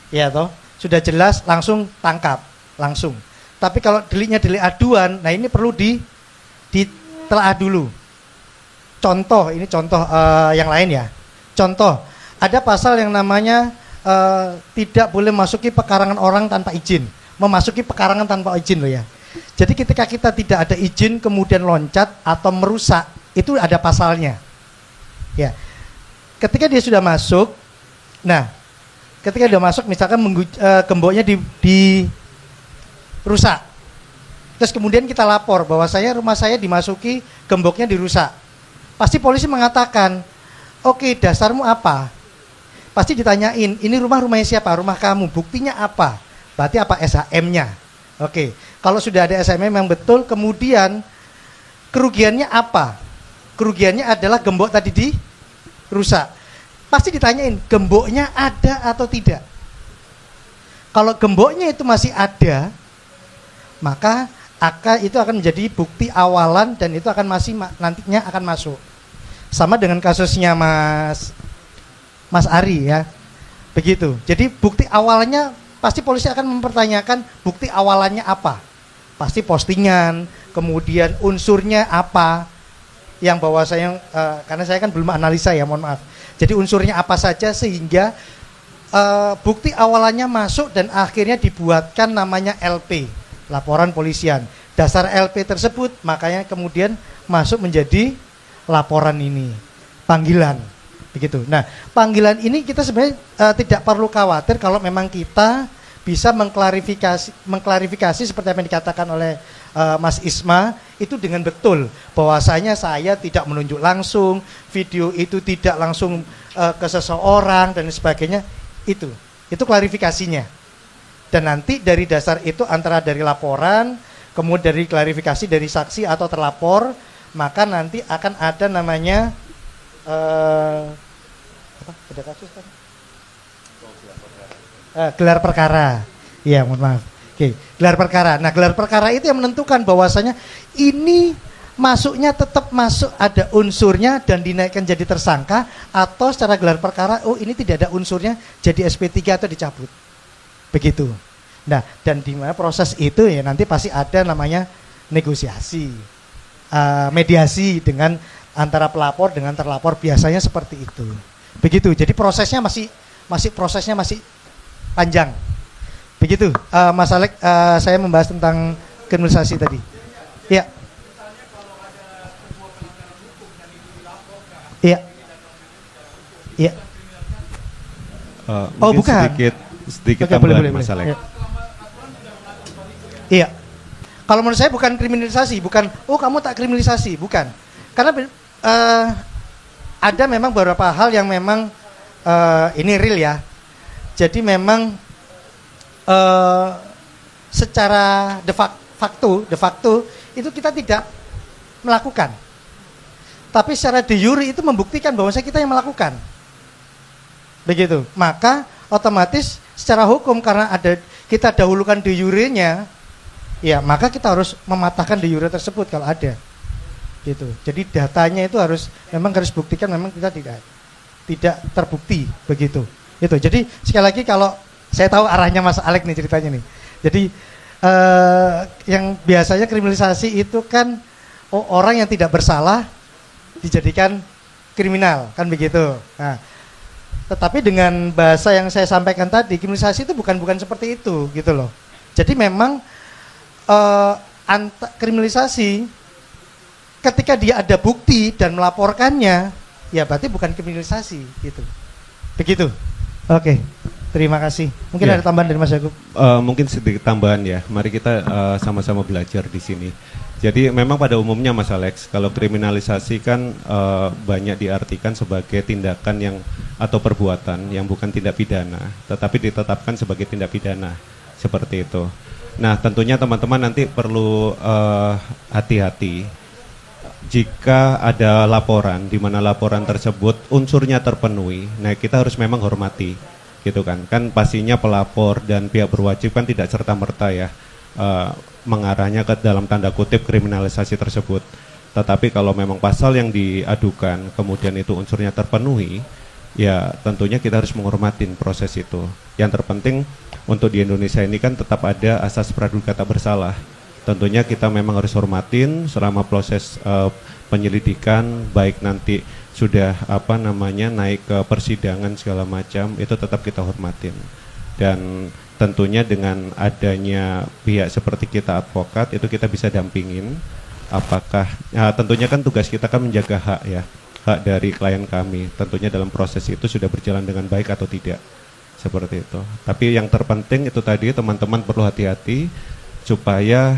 ya toh sudah jelas langsung tangkap langsung. Tapi kalau deliknya delik aduan, nah ini perlu ditelaah dulu. Contoh, ini contoh yang lain ya. Contoh, ada pasal yang namanya tidak boleh masuki pekarangan orang tanpa izin. Memasuki pekarangan tanpa izin loh ya. Jadi ketika kita tidak ada izin kemudian loncat atau merusak, itu ada pasalnya. Ya. Ketika dia sudah masuk, nah, ketika dia masuk misalkan gemboknya dirusak. Terus kemudian kita lapor bahwa rumah saya dimasuki, gemboknya dirusak. Pasti polisi mengatakan, "Oke, dasarmu apa?" Pasti ditanyain, "Ini rumahnya siapa? Rumah kamu. Buktinya apa?" Berarti apa? SHM-nya. Oke. Kalau sudah ada SHM yang betul, kemudian kerugiannya apa? Kerugiannya adalah gembok tadi rusak. Pasti ditanyain, gemboknya ada atau tidak? Kalau gemboknya itu masih ada, maka itu akan menjadi bukti awalan dan itu akan nantinya akan masuk. Sama dengan kasusnya Mas Ari ya. Begitu. Jadi bukti awalnya pasti polisi akan mempertanyakan bukti awalannya apa. Pasti postingan, kemudian unsurnya apa. Yang bahwa karena saya kan belum analisa ya, mohon maaf. Jadi unsurnya apa saja sehingga bukti awalannya masuk dan akhirnya dibuatkan namanya LP, laporan polisian. Dasar LP tersebut makanya kemudian masuk menjadi laporan ini, panggilan. Begitu. Nah, panggilan ini kita sebenarnya tidak perlu khawatir kalau memang kita bisa mengklarifikasi seperti apa yang dikatakan oleh Mas Isma itu dengan betul bahwasanya saya tidak menunjuk langsung, video itu tidak langsung ke seseorang dan sebagainya, itu klarifikasinya. Dan nanti dari dasar itu antara dari laporan kemudian dari klarifikasi dari saksi atau terlapor, maka nanti akan ada namanya ada kasus kan? Gelar perkara. Iya, mohon maaf. Oke, gelar perkara. Nah, gelar perkara itu yang menentukan bahwasanya ini masuknya tetap masuk ada unsurnya dan dinaikkan jadi tersangka atau secara gelar perkara ini tidak ada unsurnya jadi SP3 atau dicabut. Begitu. Nah, dan di mana proses itu ya nanti pasti ada namanya negosiasi, mediasi dengan antara pelapor dengan terlapor, biasanya seperti itu. Begitu. Jadi prosesnya masih panjang. Begitu, Mas Alek, saya membahas tentang kriminalisasi tadi. Iya. Iya. Iya. Bukan. Sedikit tambahan, Mas Alek. Iya. Kalau menurut saya bukan kriminalisasi, bukan, kamu tak kriminalisasi, bukan. Karena ada memang beberapa hal yang memang ini real ya. Jadi memang secara de facto itu kita tidak melakukan. Tapi secara de jure itu membuktikan bahwa kita yang melakukan. Begitu. Maka otomatis secara hukum karena kita dahulukan de jurenya, ya maka kita harus mematahkan de jure tersebut kalau ada. Gitu. Jadi datanya itu harus buktikan memang kita tidak terbukti begitu. Itu. Jadi sekali lagi kalau saya tahu arahnya Mas Alek nih ceritanya nih. Jadi yang biasanya kriminalisasi itu kan orang yang tidak bersalah dijadikan kriminal, kan begitu. Nah, tetapi dengan bahasa yang saya sampaikan tadi, kriminalisasi itu bukan seperti itu, gitu loh. Jadi memang kriminalisasi ketika dia ada bukti dan melaporkannya, ya berarti bukan kriminalisasi, gitu. Begitu. Oke. Terima kasih. Mungkin ada tambahan dari Mas Yakub? Mungkin sedikit tambahan ya. Mari kita sama-sama belajar di sini. Jadi memang pada umumnya Mas Alex, kalau kriminalisasi kan banyak diartikan sebagai tindakan atau perbuatan yang bukan tindak pidana, tetapi ditetapkan sebagai tindak pidana seperti itu. Nah, tentunya teman-teman nanti perlu hati-hati jika ada laporan di mana laporan tersebut unsurnya terpenuhi. Nah, kita harus memang hormati. Gitu kan pastinya pelapor dan pihak berwajib kan tidak serta-merta ya mengarahnya ke dalam tanda kutip kriminalisasi tersebut. Tetapi kalau memang pasal yang diadukan kemudian itu unsurnya terpenuhi, ya tentunya kita harus menghormati proses itu. Yang terpenting untuk di Indonesia ini kan tetap ada asas praduga tak bersalah. Tentunya kita memang harus hormatin selama proses penyelidikan, baik nanti sudah naik ke persidangan segala macam, itu tetap kita hormatin. Dan tentunya dengan adanya pihak seperti kita advokat itu kita bisa dampingin. Apakah tentunya kan tugas kita kan menjaga hak ya, hak dari klien kami. Tentunya dalam proses itu sudah berjalan dengan baik atau tidak, seperti itu. Tapi yang terpenting itu tadi teman-teman perlu hati-hati supaya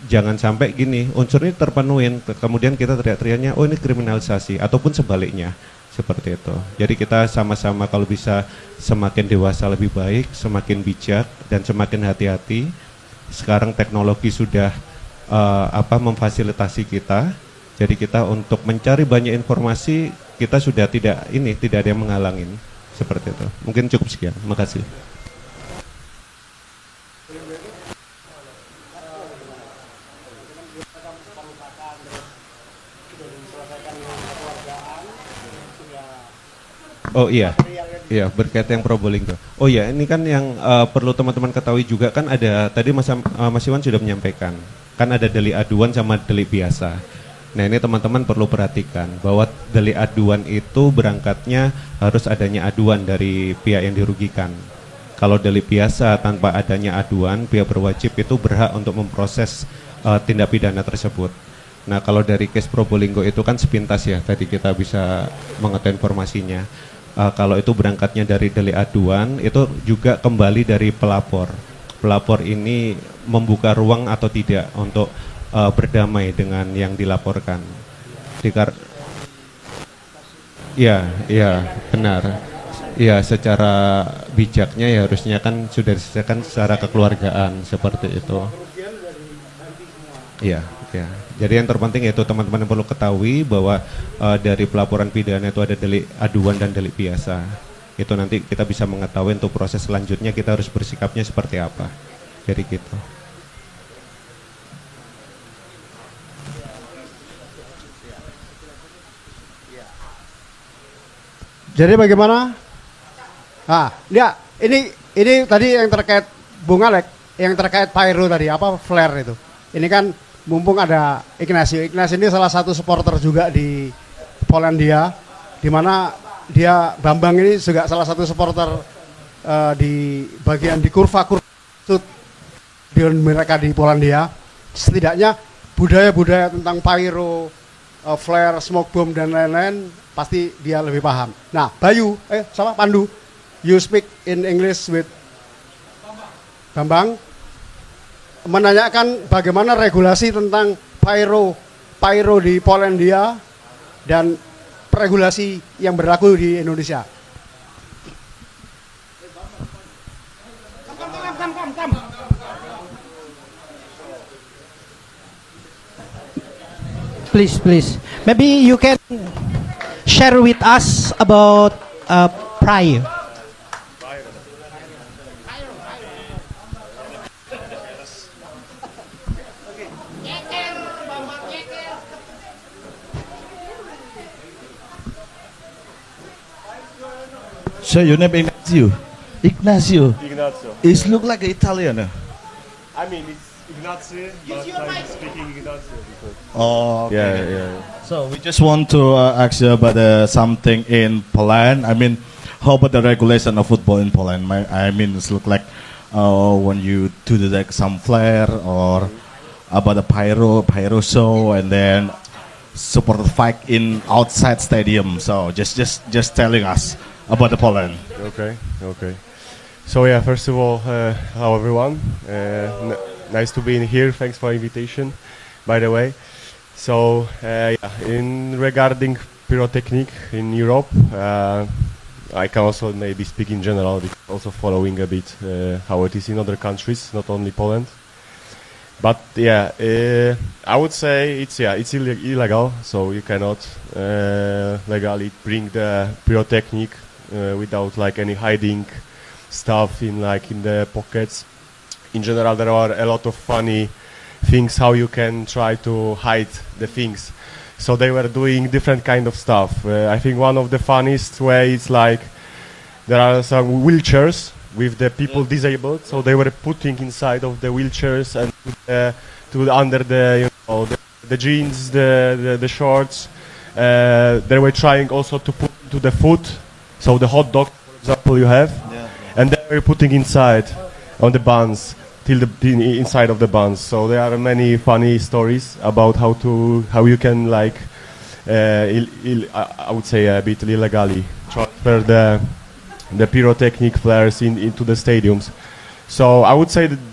jangan sampai gini unsur ini terpenuhin, kemudian kita teriak-teriaknya oh ini kriminalisasi, ataupun sebaliknya seperti itu. Jadi kita sama-sama kalau bisa semakin dewasa lebih baik, semakin bijak dan semakin hati-hati. Sekarang teknologi sudah memfasilitasi kita. Jadi kita untuk mencari banyak informasi kita sudah tidak ada yang menghalangin seperti itu. Mungkin cukup sekian. Terima kasih. Oh iya, berkaitan yang Probolinggo. Oh iya, ini kan yang perlu teman-teman ketahui juga kan ada tadi Mas Iwan sudah menyampaikan, kan ada delik aduan sama delik biasa. Nah ini teman-teman perlu perhatikan bahwa delik aduan itu berangkatnya harus adanya aduan dari pihak yang dirugikan. Kalau delik biasa tanpa adanya aduan, pihak berwajib itu berhak untuk memproses tindak pidana tersebut. Nah kalau dari case Probolinggo itu kan sepintas ya, tadi kita bisa mengetahui informasinya. Kalau itu berangkatnya dari delik aduan, itu juga kembali dari pelapor. Pelapor ini membuka ruang atau tidak untuk berdamai dengan yang dilaporkan. Iya, benar. Iya, secara bijaknya ya harusnya kan sudah diselesaikan secara kekeluargaan seperti itu. Iya. Jadi yang terpenting yaitu teman-teman yang perlu ketahui bahwa dari pelaporan pidana itu ada delik aduan dan delik biasa. Itu nanti kita bisa mengetahui untuk proses selanjutnya kita harus bersikapnya seperti apa. Jadi gitu. Jadi bagaimana? Ini tadi yang terkait Bung Alek, yang terkait pyro tadi, flare itu. Ini kan mumpung ada Ignacio ini salah satu supporter juga di Polandia, di mana dia Bambang ini juga salah satu supporter di bagian di kurva di mereka di Polandia. Setidaknya budaya-budaya tentang pyro, flare, smoke bomb dan lain-lain pasti dia lebih paham. Nah, Pandu, you speak in English with Bambang. Menanyakan bagaimana regulasi tentang pyro di Polandia dan regulasi yang berlaku di Indonesia. Please. Maybe you can share with us about pyro. So your name Ignacio? Ignacio. Ignacio. It look like Italian. I mean, it's Ignacio, but I'm speaking Ignacio because. Oh, okay. Yeah. So we just want to ask you about something in Poland. I mean, how about the regulation of football in Poland? I mean, it look like when you do like some flare or about the pyro show, and then support fight in outside stadium. So just telling us about the Poland. Okay. So yeah, first of all, hello everyone. Nice to be in here. Thanks for invitation, by the way. So in regarding pyrotechnic in Europe, I can also maybe speak in general, also following a bit how it is in other countries, not only Poland. But I would say it's illegal. So you cannot legally bring the pyrotechnic without like any hiding stuff in the pockets. In general, there are a lot of funny things how you can try to hide the things. So they were doing different kind of stuff. I think one of the funniest way is like there are some wheelchairs with the people disabled, so they were putting inside of the wheelchairs and to under the the jeans, the shorts. They were trying also to put to the food, so the hot dog, for example, you have, and they were putting inside on the buns till the inside of the buns. So there are many funny stories about how you can like I would say a bit illegally transfer the pyrotechnic flares into the stadiums. So I would say that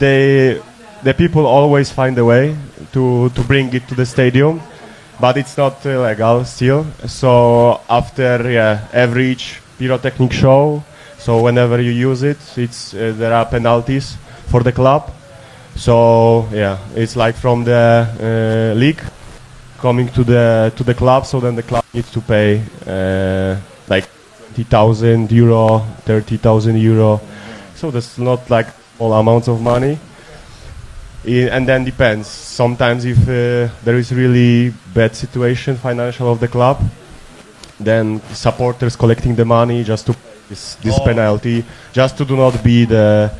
the people always find a way to bring it to the stadium, but it's not legal still. So after every each pyrotechnic show, so whenever you use it, there are penalties for the club. So it's like from the league coming to the club. So then the club needs to pay like 20,000 euro, 30,000 euro. So that's not like small amounts of money. And then depends. Sometimes if there is really bad situation financial of the club, then supporters collecting the money just to pay this penalty, just to do not be the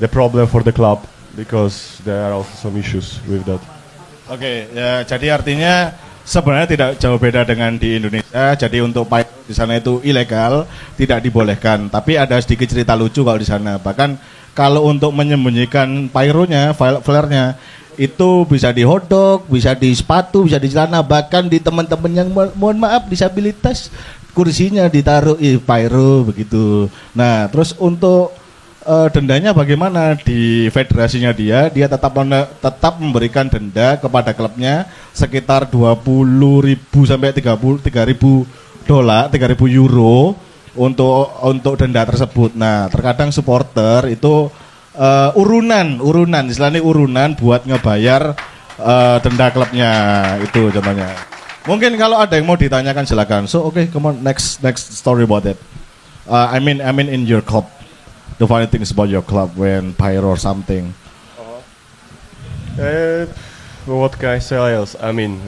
problem for the club, because there are also some issues with that. Oke, ya jadi artinya sebenarnya tidak jauh beda dengan di Indonesia. Jadi untuk pyro di sana itu ilegal, tidak dibolehkan. Tapi ada sedikit cerita lucu kalau di sana. Bahkan kalau untuk menyembunyikan pyronya, flare-nya, itu bisa di hotdog, bisa di sepatu, bisa di celana, bahkan di teman-teman yang mohon maaf disabilitas, kursinya ditaruh pyro begitu. Nah, terus untuk dendanya bagaimana di federasinya dia tetap memberikan denda kepada klubnya sekitar 20.000 sampai 3.000 dolar, 3.000 euro untuk denda tersebut. Nah, terkadang supporter itu urunan, istilahnya urunan buat ngebayar denda klubnya itu contohnya. Mungkin kalau ada yang mau ditanyakan silakan. So okay, come on, next story about it. I mean in your club. The funny things about your club when pyro or something. What can I say else? I mean,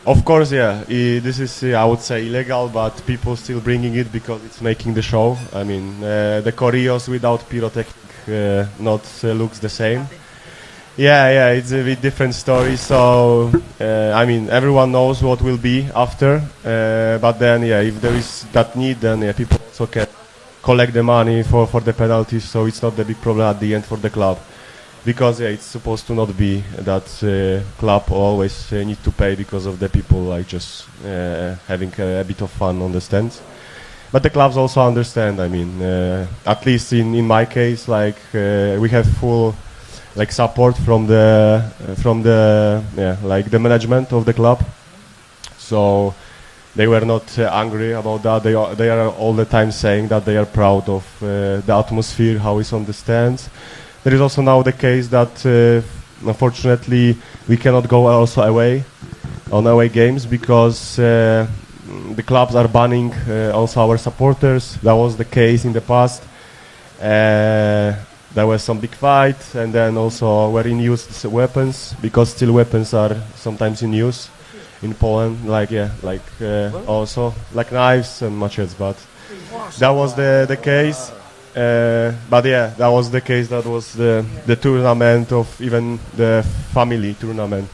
of course, this is I would say illegal, but people still bringing it because it's making the show. I mean, the choreos without pyrotechnic not looks the same. Yeah, it's a bit different story. So I mean, everyone knows what will be after, but then if there is that need, then people also can collect the money for the penalties, so it's not the big problem at the end for the club, because it's supposed to not be that club always need to pay because of the people like just having a bit of fun on the stands. But the clubs also understand. I mean, at least in my case, like we have full like support from the like the management of the club, so they were not angry about that. They are all the time saying that they are proud of the atmosphere, how it's on the stands. There is also now the case that unfortunately we cannot go also away on away games because the clubs are banning also our supporters. That was the case in the past. There was some big fight, and then also were in use weapons, because still weapons are sometimes in use in Poland, also like knives and machetes, but that was the case. That was the case. That was the tournament of even the family tournament.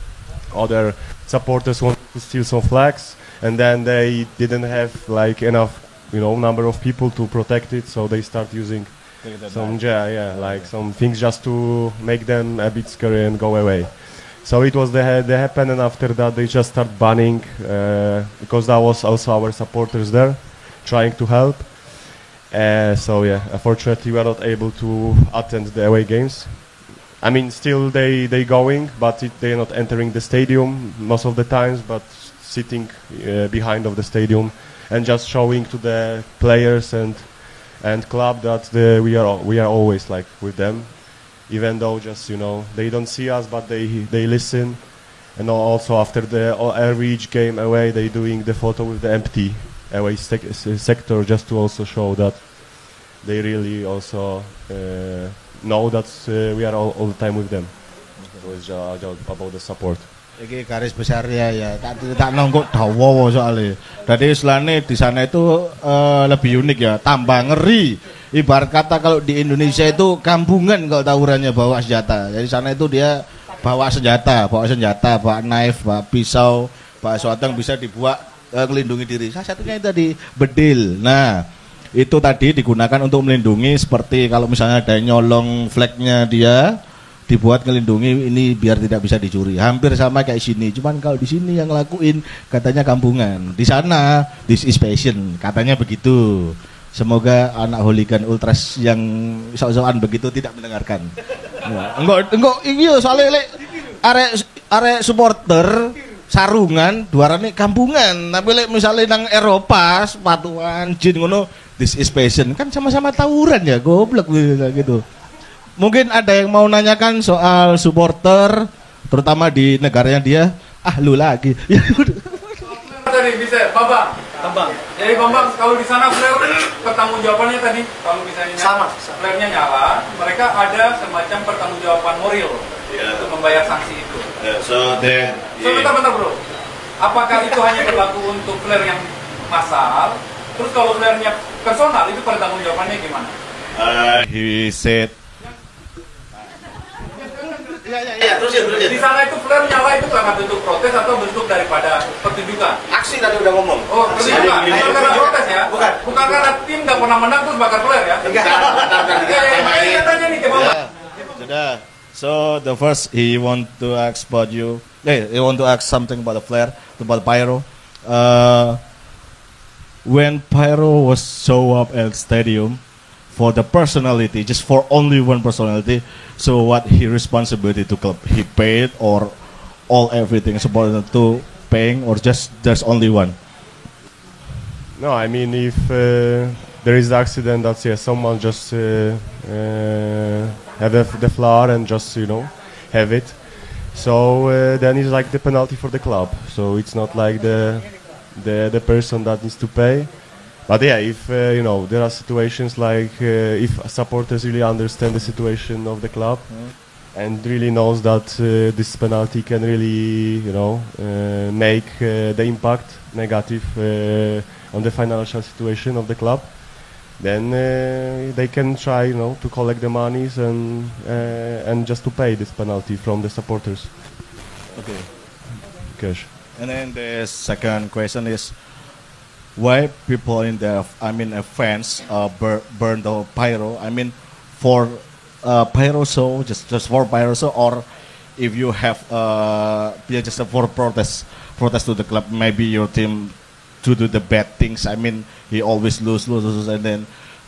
Other supporters wanted to steal some flags, and then they didn't have like enough, number of people to protect it, so they start using some like some things just to make them a bit scary and go away. So it was the happen, and after that they just start banning because that was also our supporters there trying to help. Unfortunately we are not able to attend the away games. I mean, still they going, but they are not entering the stadium most of the times, but sitting behind of the stadium and just showing to the players and club that we are always like with them. Even though just they don't see us, but they listen, and also after every each game away they doing the photo with the empty away sector, just to also show that they really also know that we are all the time with them. So it's just about the support. Iki garis besar ya tak nongkok dawa soalnya. Jadi istilahnya di sana itu lebih unik ya, tambah ngeri. Ibarat kata kalau di Indonesia itu kampungan kalau tawurannya bawa senjata. Jadi sana itu dia bawa senjata, bawa knife, bawa pisau, bawa sesuatu yang bisa dibuat melindungi diri. Salah satunya itu tadi bedil. Nah, itu tadi digunakan untuk melindungi seperti kalau misalnya ada yang nyolong flagnya dia dibuat melindungi ini biar tidak bisa dicuri. Hampir sama kayak sini. Cuman kalau di sini yang ngelakuin katanya kampungan. Di sana this is passion. Katanya begitu. Semoga anak hooligan ultras yang sok-sokan begitu tidak mendengarkan. Ya. Enggak iya soalnya arek supporter sarungan duarane kampungan. Tapi misalnya nang Eropa sepatuan jin ngono this is passion. Kan sama-sama tawuran ya, goblok gitu. Mungkin ada yang mau nanyakan soal supporter, terutama di negaranya dia. Lu lagi. Tadi bisa, Bambang. Jadi Bambang, kalau di sana flare pertanggungjawabannya tadi, kalau misalnya flare-nya nyala, mereka ada semacam pertanggungjawaban moral untuk membayar sanksi itu. Bentar bro. Apakah itu hanya berlaku untuk flare yang massal? Terus kalau flare-nya personal, itu pertanggungjawabannya gimana? He said. Iya, terus. Di sana itu flare nyala itu karena bentuk protes atau bentuk daripada pertunjukan? Aksi tadi udah ngomong. Oh, pertunjukan. Bukan karena protes ya? Bukan karena tim nggak pernah menang terus bakar flare ya? Enggak. Katanya nih ke bawah. Sudah. So the first he want to ask about you. He want to ask something about the flare, about pyro. When pyro was show up at stadium for the personality, just for only one personality. So what he responsibility to club? He paid or all everything subordinate to paying or just there's only one? No, I mean if there is the accident that someone just have the flower and just have it. So then it's like the penalty for the club. So it's not like the person that needs to pay. But yeah, if there are situations like if supporters really understand the situation of the club and really knows that this penalty can really make the impact negative on the financial situation of the club, then they can try to collect the monies and just to pay this penalty from the supporters. Okay. Cash. And then the second question is, why people in the fans burn the pyro? I mean, for pyro show, just for pyro show, or if you have just for protest to the club, maybe your team to do the bad things. I mean, he always lose, and then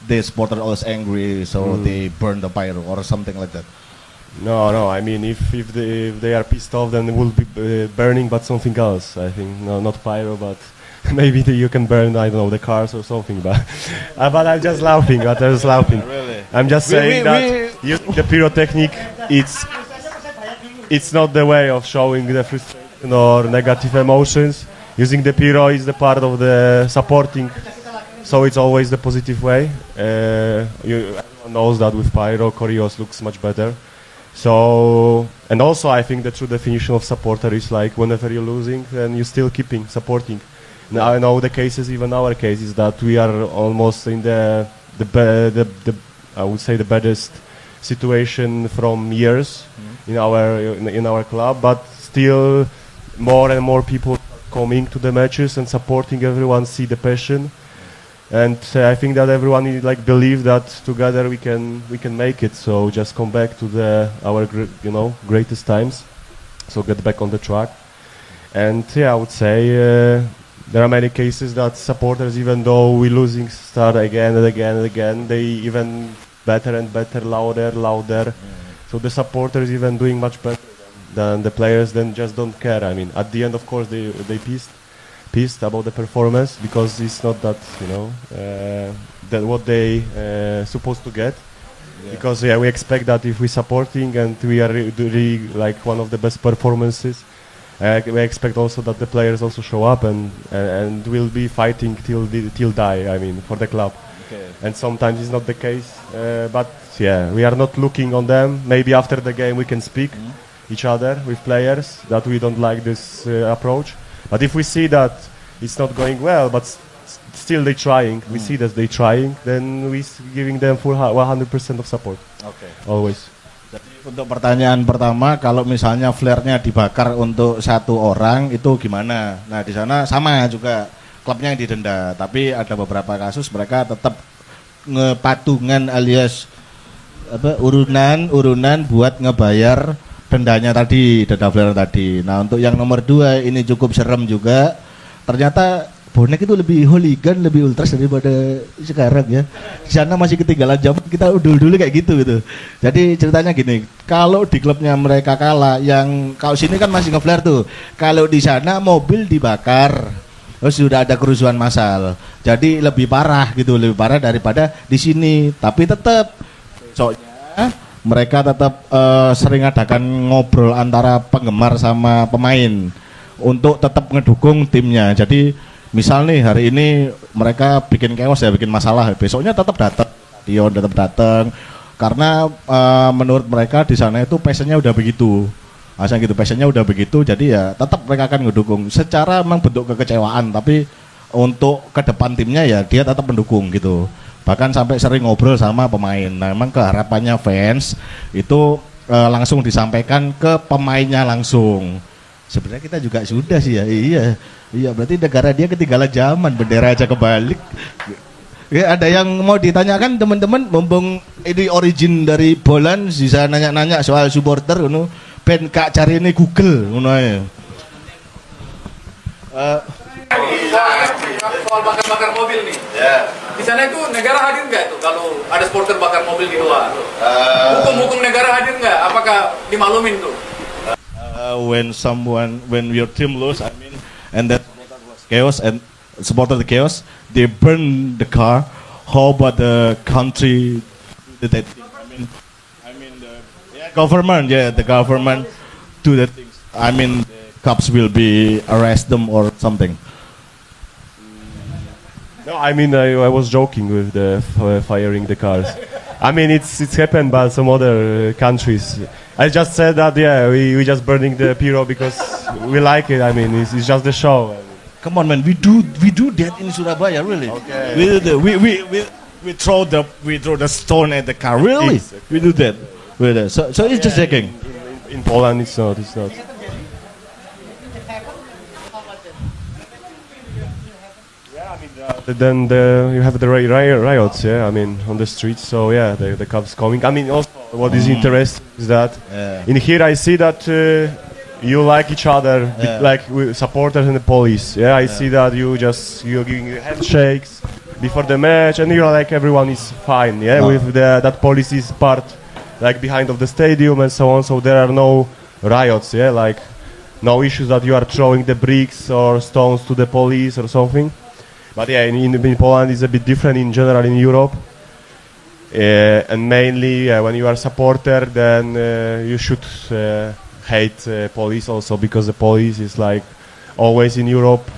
the supporter always angry, so they burn the pyro or something like that. No. I mean, if they are pissed off, then it will be burning, but something else. I think not pyro, but. Maybe you can burn, I don't know, the cars or something, but I'm just laughing. Really? I'm just saying that the pyrotechnic, it's not the way of showing the frustration or negative emotions. Using the pyro is the part of the supporting, so it's always the positive way. Everyone knows that with pyro, choreos looks much better. So, and also I think the true definition of supporter is like whenever you're losing, then you're still keeping supporting. Now I know the cases, even our case, is that we are almost in the I would say the baddest situation from years in our club, but still more and more people coming to the matches and supporting. Everyone see the passion, and I think that everyone believe that together we can make it. So just come back to our greatest times. So get back on the track, and I would say. There are many cases that supporters, even though we're losing, start again and again and again. They even better and better, louder. So the supporters even doing much better than the players. Then just don't care. I mean, at the end, of course, they pissed about the performance because it's not that that what they supposed to get. Yeah. Because we expect that if we're supporting and we are really like one of the best performances. We expect also that the players also show up and will be fighting till die. I mean, for the club. and sometimes it's not the case. But yeah, we are not looking on them. Maybe after the game we can speak each other with players that we don't like this approach. But if we see that it's not going well, but still they trying, we see that they trying, then we giving them full 100% of support. Always. Jadi untuk pertanyaan pertama, kalau misalnya flare-nya dibakar untuk satu orang itu gimana? Nah di sana sama juga klubnya yang didenda, tapi ada beberapa kasus mereka tetap ngepatungan alias urunan buat ngebayar dendanya tadi, denda flare tadi. Nah untuk yang nomor 2 ini cukup serem juga. Ternyata bonek itu lebih hooligan, lebih ultras daripada sekarang ya. Di sana masih ketinggalan zaman kita dulu kayak gitu. Jadi ceritanya gini, kalau di klubnya mereka kalah, yang kalau sini kan masih ngeflare tuh. Kalau di sana mobil dibakar, terus sudah ada kerusuhan massal. Jadi lebih parah gitu, lebih parah daripada di sini. Tapi tetap, soalnya mereka tetap sering adakan ngobrol antara penggemar sama pemain untuk tetap ngedukung timnya. Jadi misal nih hari ini mereka bikin chaos ya, bikin masalah, besoknya tetap datang, karena menurut mereka di sana itu passionnya udah begitu, passionnya udah begitu, jadi ya tetap mereka akan ngedukung. Secara memang bentuk kekecewaan, tapi untuk ke depan timnya ya dia tetap mendukung gitu. Bahkan sampai sering ngobrol sama pemain. Nah memang keharapannya fans itu langsung disampaikan ke pemainnya langsung. Sebenarnya kita juga sudah sih ya, iya berarti negara dia ketinggalan zaman, bendera aja kebalik. Ya, ada yang mau ditanyakan teman-teman, mumpung ini origin dari Bolan, bisa nanya-nanya soal supporter, ben kak cari ini Google, soal bakar-bakar mobil nih. Di sana itu negara hadir nggak itu kalau ada supporter bakar mobil di luar? Hukum negara hadir nggak? Apakah dimaklumin tuh? When your team lose, and that chaos and supporter the chaos, they burn the car. How about the country? The government, the government do the things. The cops will be arrest them or something. No, I was joking with the firing the cars. It's happened by some other countries. I just said that, we just burning the pyro because we like it. It's just the show. Come on, man, we do that in Surabaya, really. Okay. We throw the stone at the car, really. Exactly. We do that. So it's just checking. In Poland, it's not. Then you have the riots, on the streets. So the cops coming. Also, what is interesting is that in here I see that you like each other, like supporters and the police. I see that you're giving handshakes before the match, and you're like everyone is fine. With that police is part like behind of the stadium and so on. So there are no riots. Like no issues that you are throwing the bricks or stones to the police or something. But in Poland it's a bit different in general in Europe, and mainly when you are a supporter, then you should hate police also, because the police is like always in Europe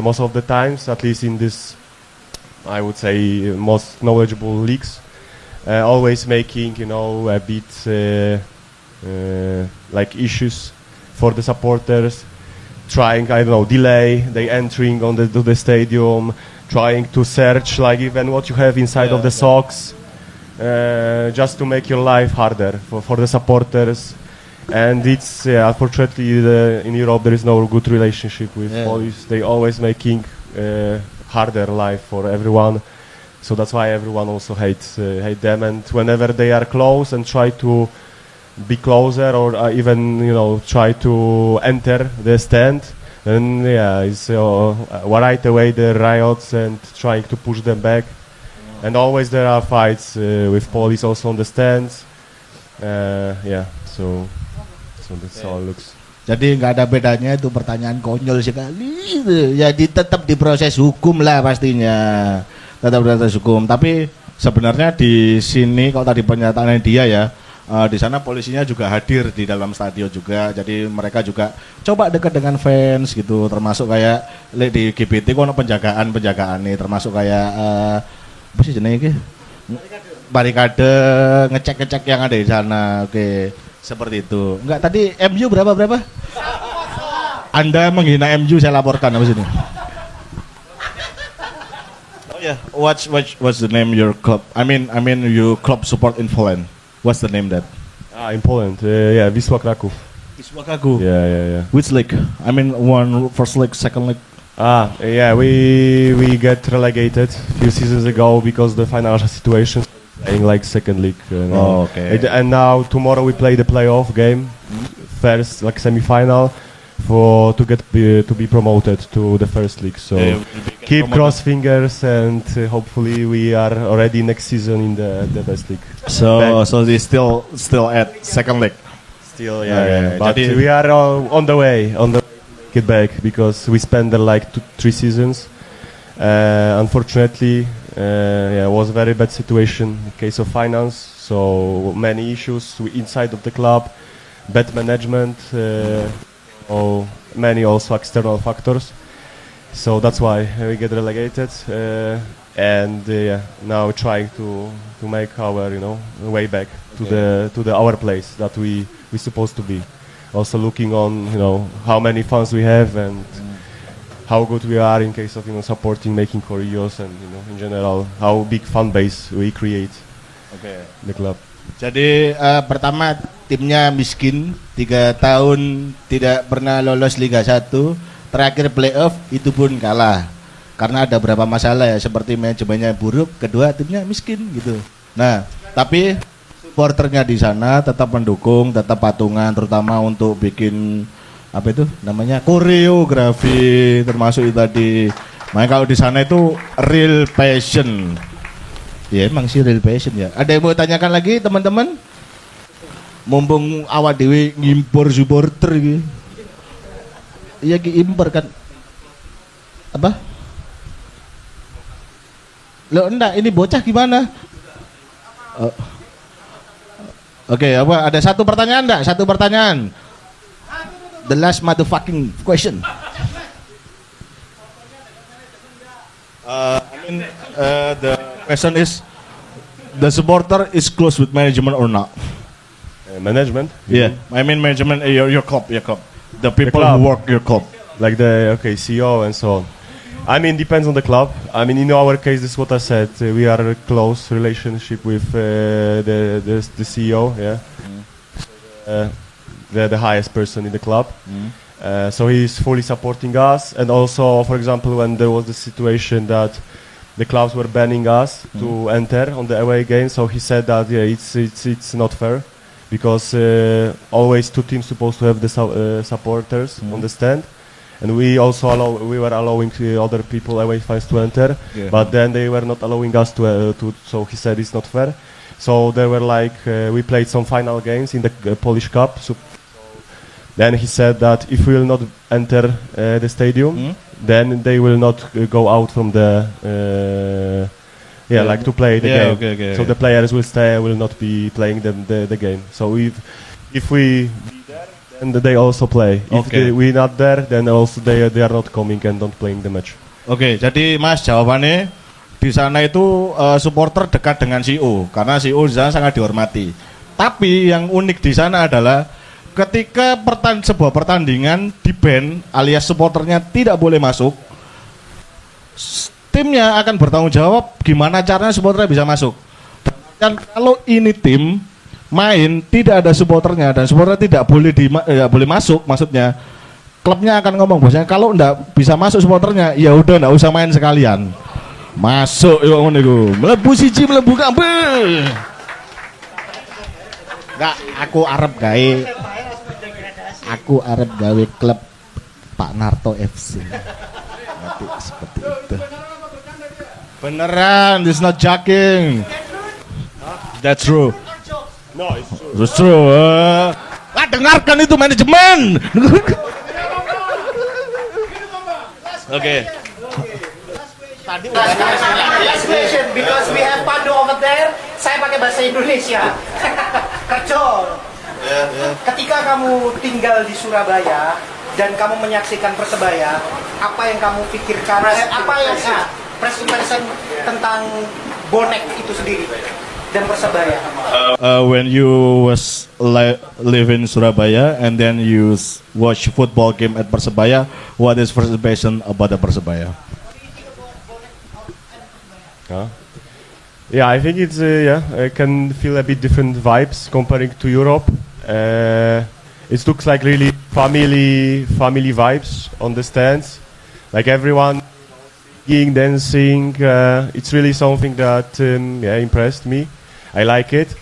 most of the times, at least in this, I would say, most knowledgeable leagues, always making a bit like issues for the supporters. Trying, delay they entering to the stadium, trying to search like even what you have inside of the socks, just to make your life harder for the supporters. And it's unfortunately in Europe there is no good relationship with police. They always making harder life for everyone. So that's why everyone also hate them. And whenever they are close and try to be closer or even try to enter the stand, then it's right away the riots and trying to push them back. And always there are fights with police also on the stands. So that's how it looks. Jadi nggak ada bedanya, itu pertanyaan konyol sekali. Jadi tetap diproses hukum lah pastinya, tetap diproses hukum. Tapi sebenarnya di sini kalau tadi pernyataannya dia ya, di sana polisinya juga hadir di dalam stadion juga, jadi mereka juga coba dekat dengan fans gitu, termasuk kayak di GBT kono penjagaan nih, termasuk kayak apa sih jenenge iki? Barikade, ngecek yang ada di sana. Oke, seperti itu. Enggak, tadi MU berapa? Anda menghina MU, saya laporkan apa sini? Oh ya, what's the name your club? I mean your club support in Poland. What's the name that? In Poland, yeah, Wisła Kraków. Wisła Kraków. Yeah. Which league? I mean first league, second league. Yeah, we get relegated a few seasons ago because the financial situation, playing like second league. Oh, okay. And now tomorrow we play the playoff game, first like semi-final, to be promoted to the first league. So keep cross fingers, and hopefully we are already next season in the best league. So they still at second league. Still, yeah. But Jadi, we are on the way to get back because we spent there like 2-3 seasons. Unfortunately, it was a very bad situation in case of finance. So many issues inside of the club, bad management, many also external factors. So that's why we get relegated, and now trying to make our way back to our place that we supposed to be. Also looking on how many fans we have and how good we are in case of supporting, making choreos, and in general how big fan base we create. The club. Jadi pertama timnya miskin, 3 tahun tidak pernah lolos Liga 1, terakhir playoff itu pun kalah karena ada beberapa masalah ya, seperti manajemennya buruk, kedua timnya miskin gitu. Nah, tapi supporternya di sana tetap mendukung, tetap patungan, terutama untuk bikin apa itu namanya koreografi, termasuk itu tadi. Makanya kalau di sana itu real passion. Ya emang sih real passion ya. Ada yang mau tanyakan lagi teman-teman? Mumpung awak dewe ngimpor supporter gitu. Iya impor kan. Apa? Loh enggak, ini bocah gimana? Oke, apa ada satu pertanyaan enggak? Satu pertanyaan. The last motherfucking question. The question is, the supporter is close with management or not? Management? Yeah, I mean management, your club. The people club. who work your club. Like the CEO and so on. I mean, depends on the club. I mean, in our case, this is what I said. We are a close relationship with the CEO. Yeah, the highest person in the club. So he's fully supporting us. And also, for example, when there was the situation that the clubs were banning us to enter on the away game, so he said that it's not fair because always two teams supposed to have the supporters on the stand. And we were allowing other people, away fans, to enter, but then they were not allowing us to. So he said it's not fair. So there were we played some final games in the Polish Cup. So then he said that if we will not enter the stadium, then they will not go out from the to play the game. Okay, so the players will stay, will not be playing the game. So if we and they also play. If we not there, then also they are not coming and don't playing the match. Oke, jadi Mas jawabannya di sana itu supporter dekat dengan CEO karena CEO di sana sangat dihormati. Tapi yang unik di sana adalah ketika sebuah pertandingan di ban alias supporternya tidak boleh masuk, timnya akan bertanggung jawab gimana caranya supporternya bisa masuk. Dan kalau ini tim main tidak ada supporternya dan supporter tidak boleh masuk, maksudnya klubnya akan ngomong bosnya kalau ndak bisa masuk supporternya ya udah ndak usah main sekalian. Masuk yo ngono iku. Mlebu siji mlebu kabeh. Enggak, aku arep gawe klub Pak Narto FC. Nanti seperti itu. Beneran, this is not joking. That's true. No, it's true. It's true. Dengarkan itu manajemen. Oke. Tadi last question because we have Pandu over there. Saya pakai bahasa Indonesia. Kerjo. Ketika kamu tinggal di Surabaya dan kamu menyaksikan Persebaya, apa yang kamu pikirkan? Apa yang press comparison tentang bonek itu sendiri dan Persebaya? When you live in Surabaya and then you watch football game at Persebaya, what is first impression about the Persebaya? Yeah, I think it's I can feel a bit different vibes comparing to Europe. It looks like really family vibes on the stands, like everyone singing, dancing. It's really something that impressed me. I like it.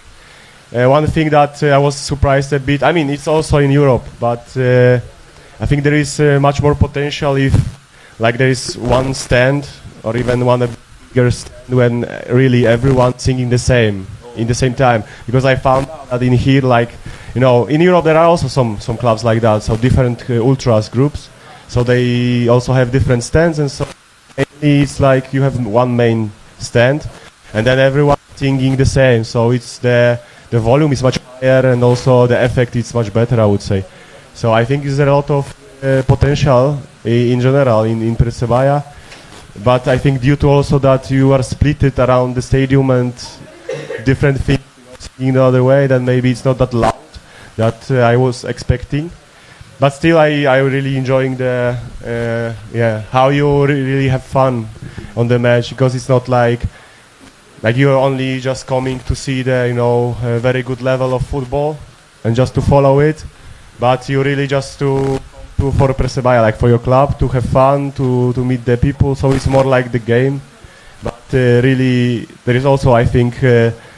One thing that I was surprised a bit. I mean, it's also in Europe, but I think there is much more potential if, like, there is one stand or even one bigger stand when really everyone singing the same in the same time. Because I found that in here, like, you know, in Europe there are also some clubs like that, so different ultras groups. So they also have different stands, and so it's like you have one main stand, and then everyone singing the same. So it's the volume is much higher, and also the effect is much better, I would say. So I think there's a lot of potential in general in Persebaya, but I think due to also that you are split it around the stadium and different things in the other way, then maybe it's not that loud that I was expecting. But still, I really enjoying the how you really have fun on the match, because it's not like you're only just coming to see the very good level of football and just to follow it, but you really just to for Persebaya, like for your club, to have fun, to meet the people. So it's more like the game, but really there is also, I think,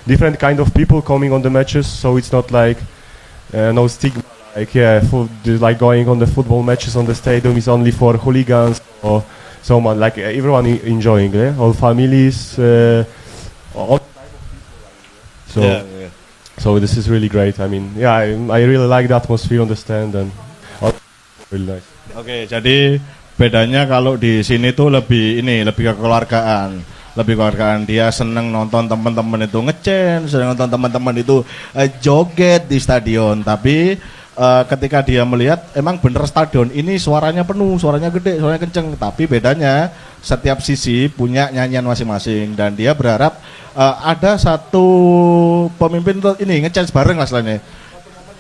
different kind of people coming on the matches. So it's not like no stigma. Like going on the football matches on the stadium is only for hooligans or someone, like everyone enjoying, all families, all so so this is really great. I mean, I really like the atmosphere on the stand and really nice. Oke, jadi bedanya kalau di sini tuh lebih kekeluargaan. Dia seneng nonton teman-teman itu ngecen, seneng nonton teman-teman itu joget di stadion. Tapi ketika dia melihat emang bener stadion ini suaranya penuh, suaranya gede, suaranya kenceng. Tapi bedanya setiap sisi punya nyanyian masing-masing, dan dia berharap ada satu pemimpin untuk ini ngechance bareng lah istilahnya.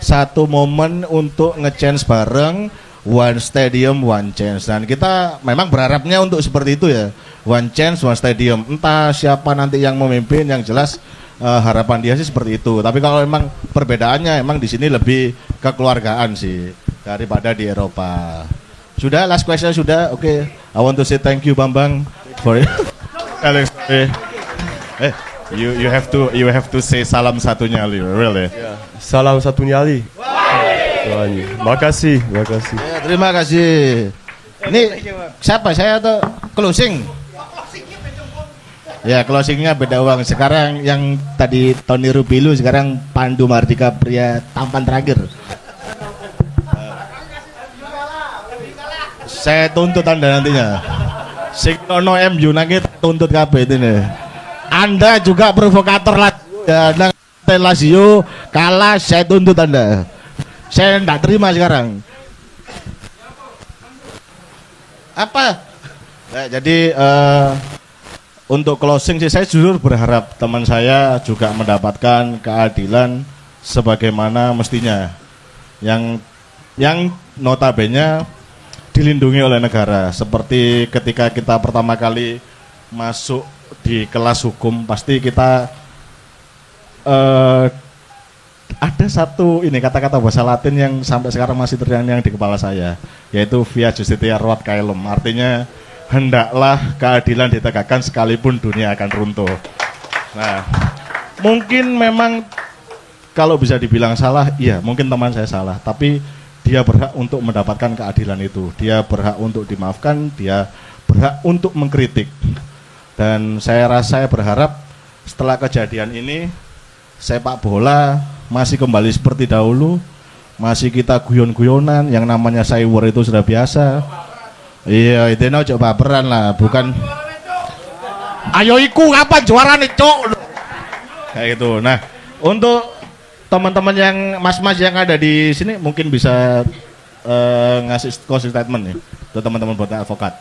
Satu momen untuk ngechance bareng, one stadium, one chance. Dan kita memang berharapnya untuk seperti itu ya. One chance, one stadium. Entah siapa nanti yang memimpin, yang jelas harapan dia sih seperti itu. Tapi kalau memang perbedaannya emang di sini lebih kekeluargaan sih daripada di Eropa. Sudah, last question sudah. Oke. I want to say thank you Bambang for Alex. You have to say salam satu nyali, really. Yeah. Salam satu nyali. Makasih. Ya, terima kasih. Ini siapa? Saya atau closing? Ya, closingnya beda uang. Sekarang yang tadi Tony Rubilu, sekarang Pandu Mardika pria tampan terakhir. Saya tuntut Anda nantinya. Signono MU nangit tuntut kabeh ini. Anda juga provokator lah. Ya, Lazio kalah, saya tuntut Anda. Saya tidak terima sekarang. Apa? Ya, jadi untuk closing sih, saya jujur berharap teman saya juga mendapatkan keadilan sebagaimana mestinya, yang notabene dilindungi oleh negara. Seperti ketika kita pertama kali masuk di kelas hukum, pasti kita ada satu kata-kata bahasa Latin yang sampai sekarang masih terngiang di kepala saya, yaitu via justitia ruat caelum. Artinya hendaklah keadilan ditegakkan sekalipun dunia akan runtuh. Nah, mungkin memang kalau bisa dibilang salah, iya mungkin teman saya salah, tapi dia berhak untuk mendapatkan keadilan itu. Dia berhak untuk dimaafkan, dia berhak untuk mengkritik. Dan saya berharap setelah kejadian ini, sepak bola masih kembali seperti dahulu, masih kita guyon-guyonan, yang namanya cyber itu sudah biasa. Iya, itu coba baperan lah, bukan ayo iku kapan juara nih, Cok. Kayak gitu. Nah, untuk teman-teman yang mas-mas yang ada di sini mungkin bisa ngasih closing statement nih untuk teman-teman bonek advokat.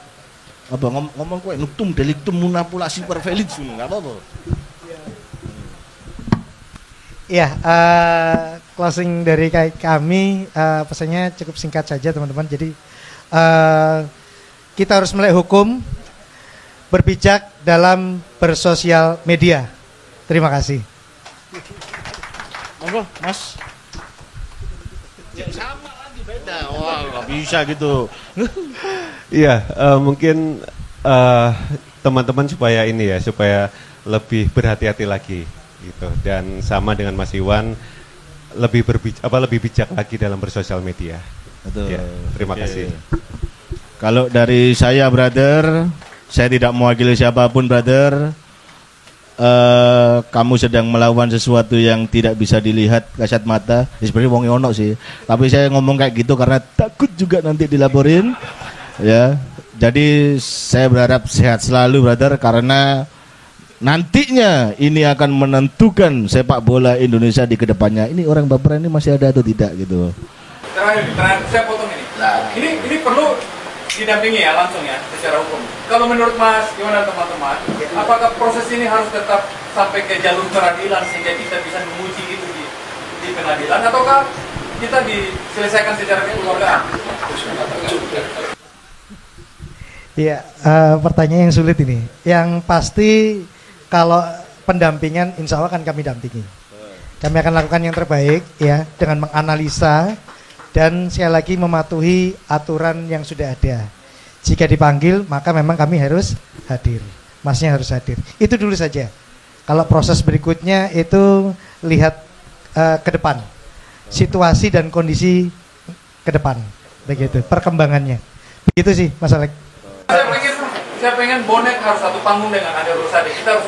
Apa ngomong kowe nuktum delictum munapulasi per valid, enggak apa-apa. Ya, closing dari kami pesannya cukup singkat saja teman-teman. Jadi kita harus melek hukum, berbijak dalam bersosial media. Terima kasih. Monggo, Mas. Yang sama lagi beda. Wah, nggak bisa gitu. Iya, mungkin teman-teman supaya ini ya, supaya lebih berhati-hati lagi gitu. Dan sama dengan Mas Iwan, lebih bijak lagi dalam bersosial media. Betul. Ya, terima kasih. Kalau dari saya, brother, saya tidak mewakili siapapun, brother. Kamu sedang melawan sesuatu yang tidak bisa dilihat kasat mata. Ya, sebenarnya wong ono sih. Tapi saya ngomong kayak gitu karena takut juga nanti dilaporin. Ya. Jadi saya berharap sehat selalu, brother, karena nantinya ini akan menentukan sepak bola Indonesia di kedepannya. Ini orang baperan ini masih ada atau tidak gitu. Terakhir saya potong ini. Ini perlu didampingi ya langsung ya secara hukum. Kalau menurut Mas gimana teman-teman? Apakah proses ini harus tetap sampai ke jalur peradilan sehingga kita bisa menguji itu di pengadilan, ataukah kita diselesaikan secara kekeluargaan? Iya, pertanyaan yang sulit ini. Yang pasti kalau pendampingan, insya Allah akan kami dampingi. Kami akan lakukan yang terbaik ya dengan menganalisa dan sekali lagi mematuhi aturan yang sudah ada. Jika dipanggil maka memang kami harus hadir. Masnya harus hadir. Itu dulu saja. Kalau proses berikutnya itu lihat ke depan. Situasi dan kondisi ke depan. Begitu perkembangannya. Begitu sih Mas Alek. Saya pengen bonek harus satu panggung dengan Ade Rosadi. Kita harus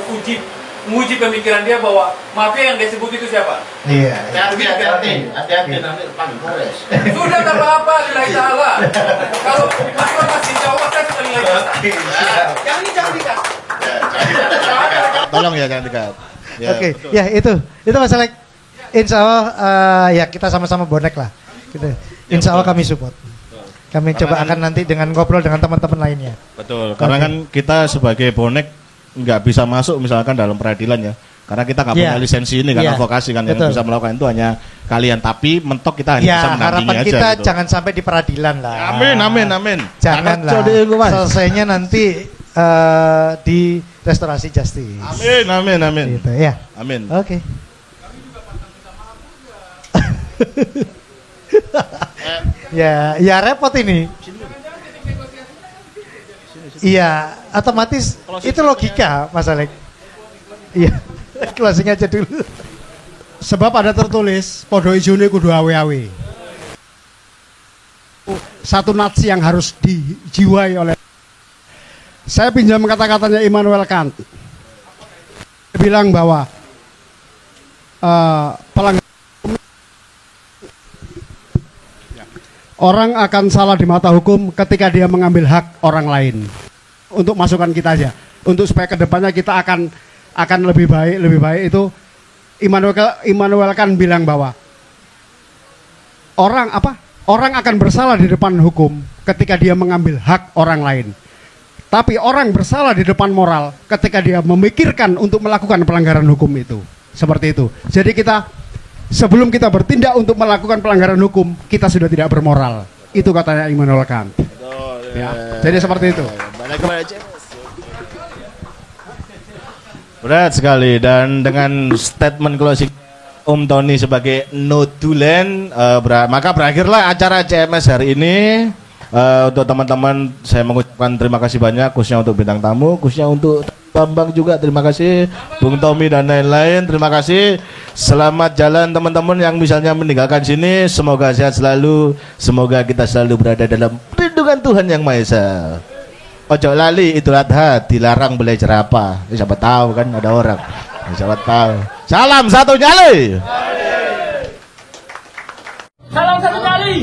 menguji pemikiran dia bahwa mafia yang dia sebut itu siapa. Iya. Hati-hati nanti panggil Polres. Sudah tak apa-apa, lillahi ta'ala. Kalau masih jawab saya sudah lillahi ta'ala. Jangan dikat. Tolong ya jangan dikat. Ya, Oke, ya itu Mas Alek. Insya Allah ya kita sama-sama bonek lah. Gitu. Insya Allah kami support. Kami coba akan nanti dengan ngobrol dengan teman-teman lainnya. Betul, karena kan kita sebagai bonek nggak bisa masuk misalkan dalam peradilan ya. Karena kita nggak punya lisensi ini kan, advokasi kan. Yang bisa melakukan itu hanya kalian. Tapi mentok kita hanya bisa mendampingi harapan aja kita gitu. Jangan sampai di peradilan lah. Amin. Janganlah. Selesainya nanti di restorasi justice. Amin. Gitu, ya. Amin. Oke. Ya repot ini. Iya, otomatis itu logika, Mas Alek. Iya, closing aja dulu. Sebab ada tertulis podo ijune kudu awe-awe. Satu natsi yang harus dijiwai oleh. Saya pinjam kata-katanya Immanuel Kant. Dia bilang bahwa orang akan salah di mata hukum ketika dia mengambil hak orang lain. Untuk masukan kita aja, untuk supaya kedepannya kita akan lebih baik itu Immanuel Kant bilang bahwa orang akan bersalah di depan hukum ketika dia mengambil hak orang lain. Tapi orang bersalah di depan moral ketika dia memikirkan untuk melakukan pelanggaran hukum itu. Seperti itu. Jadi sebelum kita bertindak untuk melakukan pelanggaran hukum, kita sudah tidak bermoral. Itu katanya Immanuel Kant. Ya. Jadi seperti itu. Berat sekali, dan dengan statement closing Om Tony sebagai notulen, maka berakhirlah acara CMS hari ini. Untuk teman-teman saya mengucapkan terima kasih banyak, khususnya untuk bintang tamu, khususnya untuk Bambang juga terima kasih, Bung Tommy dan lain-lain terima kasih. Selamat jalan teman-teman yang misalnya meninggalkan sini, semoga sehat selalu, semoga kita selalu berada dalam perlindungan Tuhan Yang Maha Esa. Ojo lali Idul Adha dilarang beli jerapah. Siapa tahu kan ada orang. Siapa tahu. Salam satu nyali. Salam satu nyali.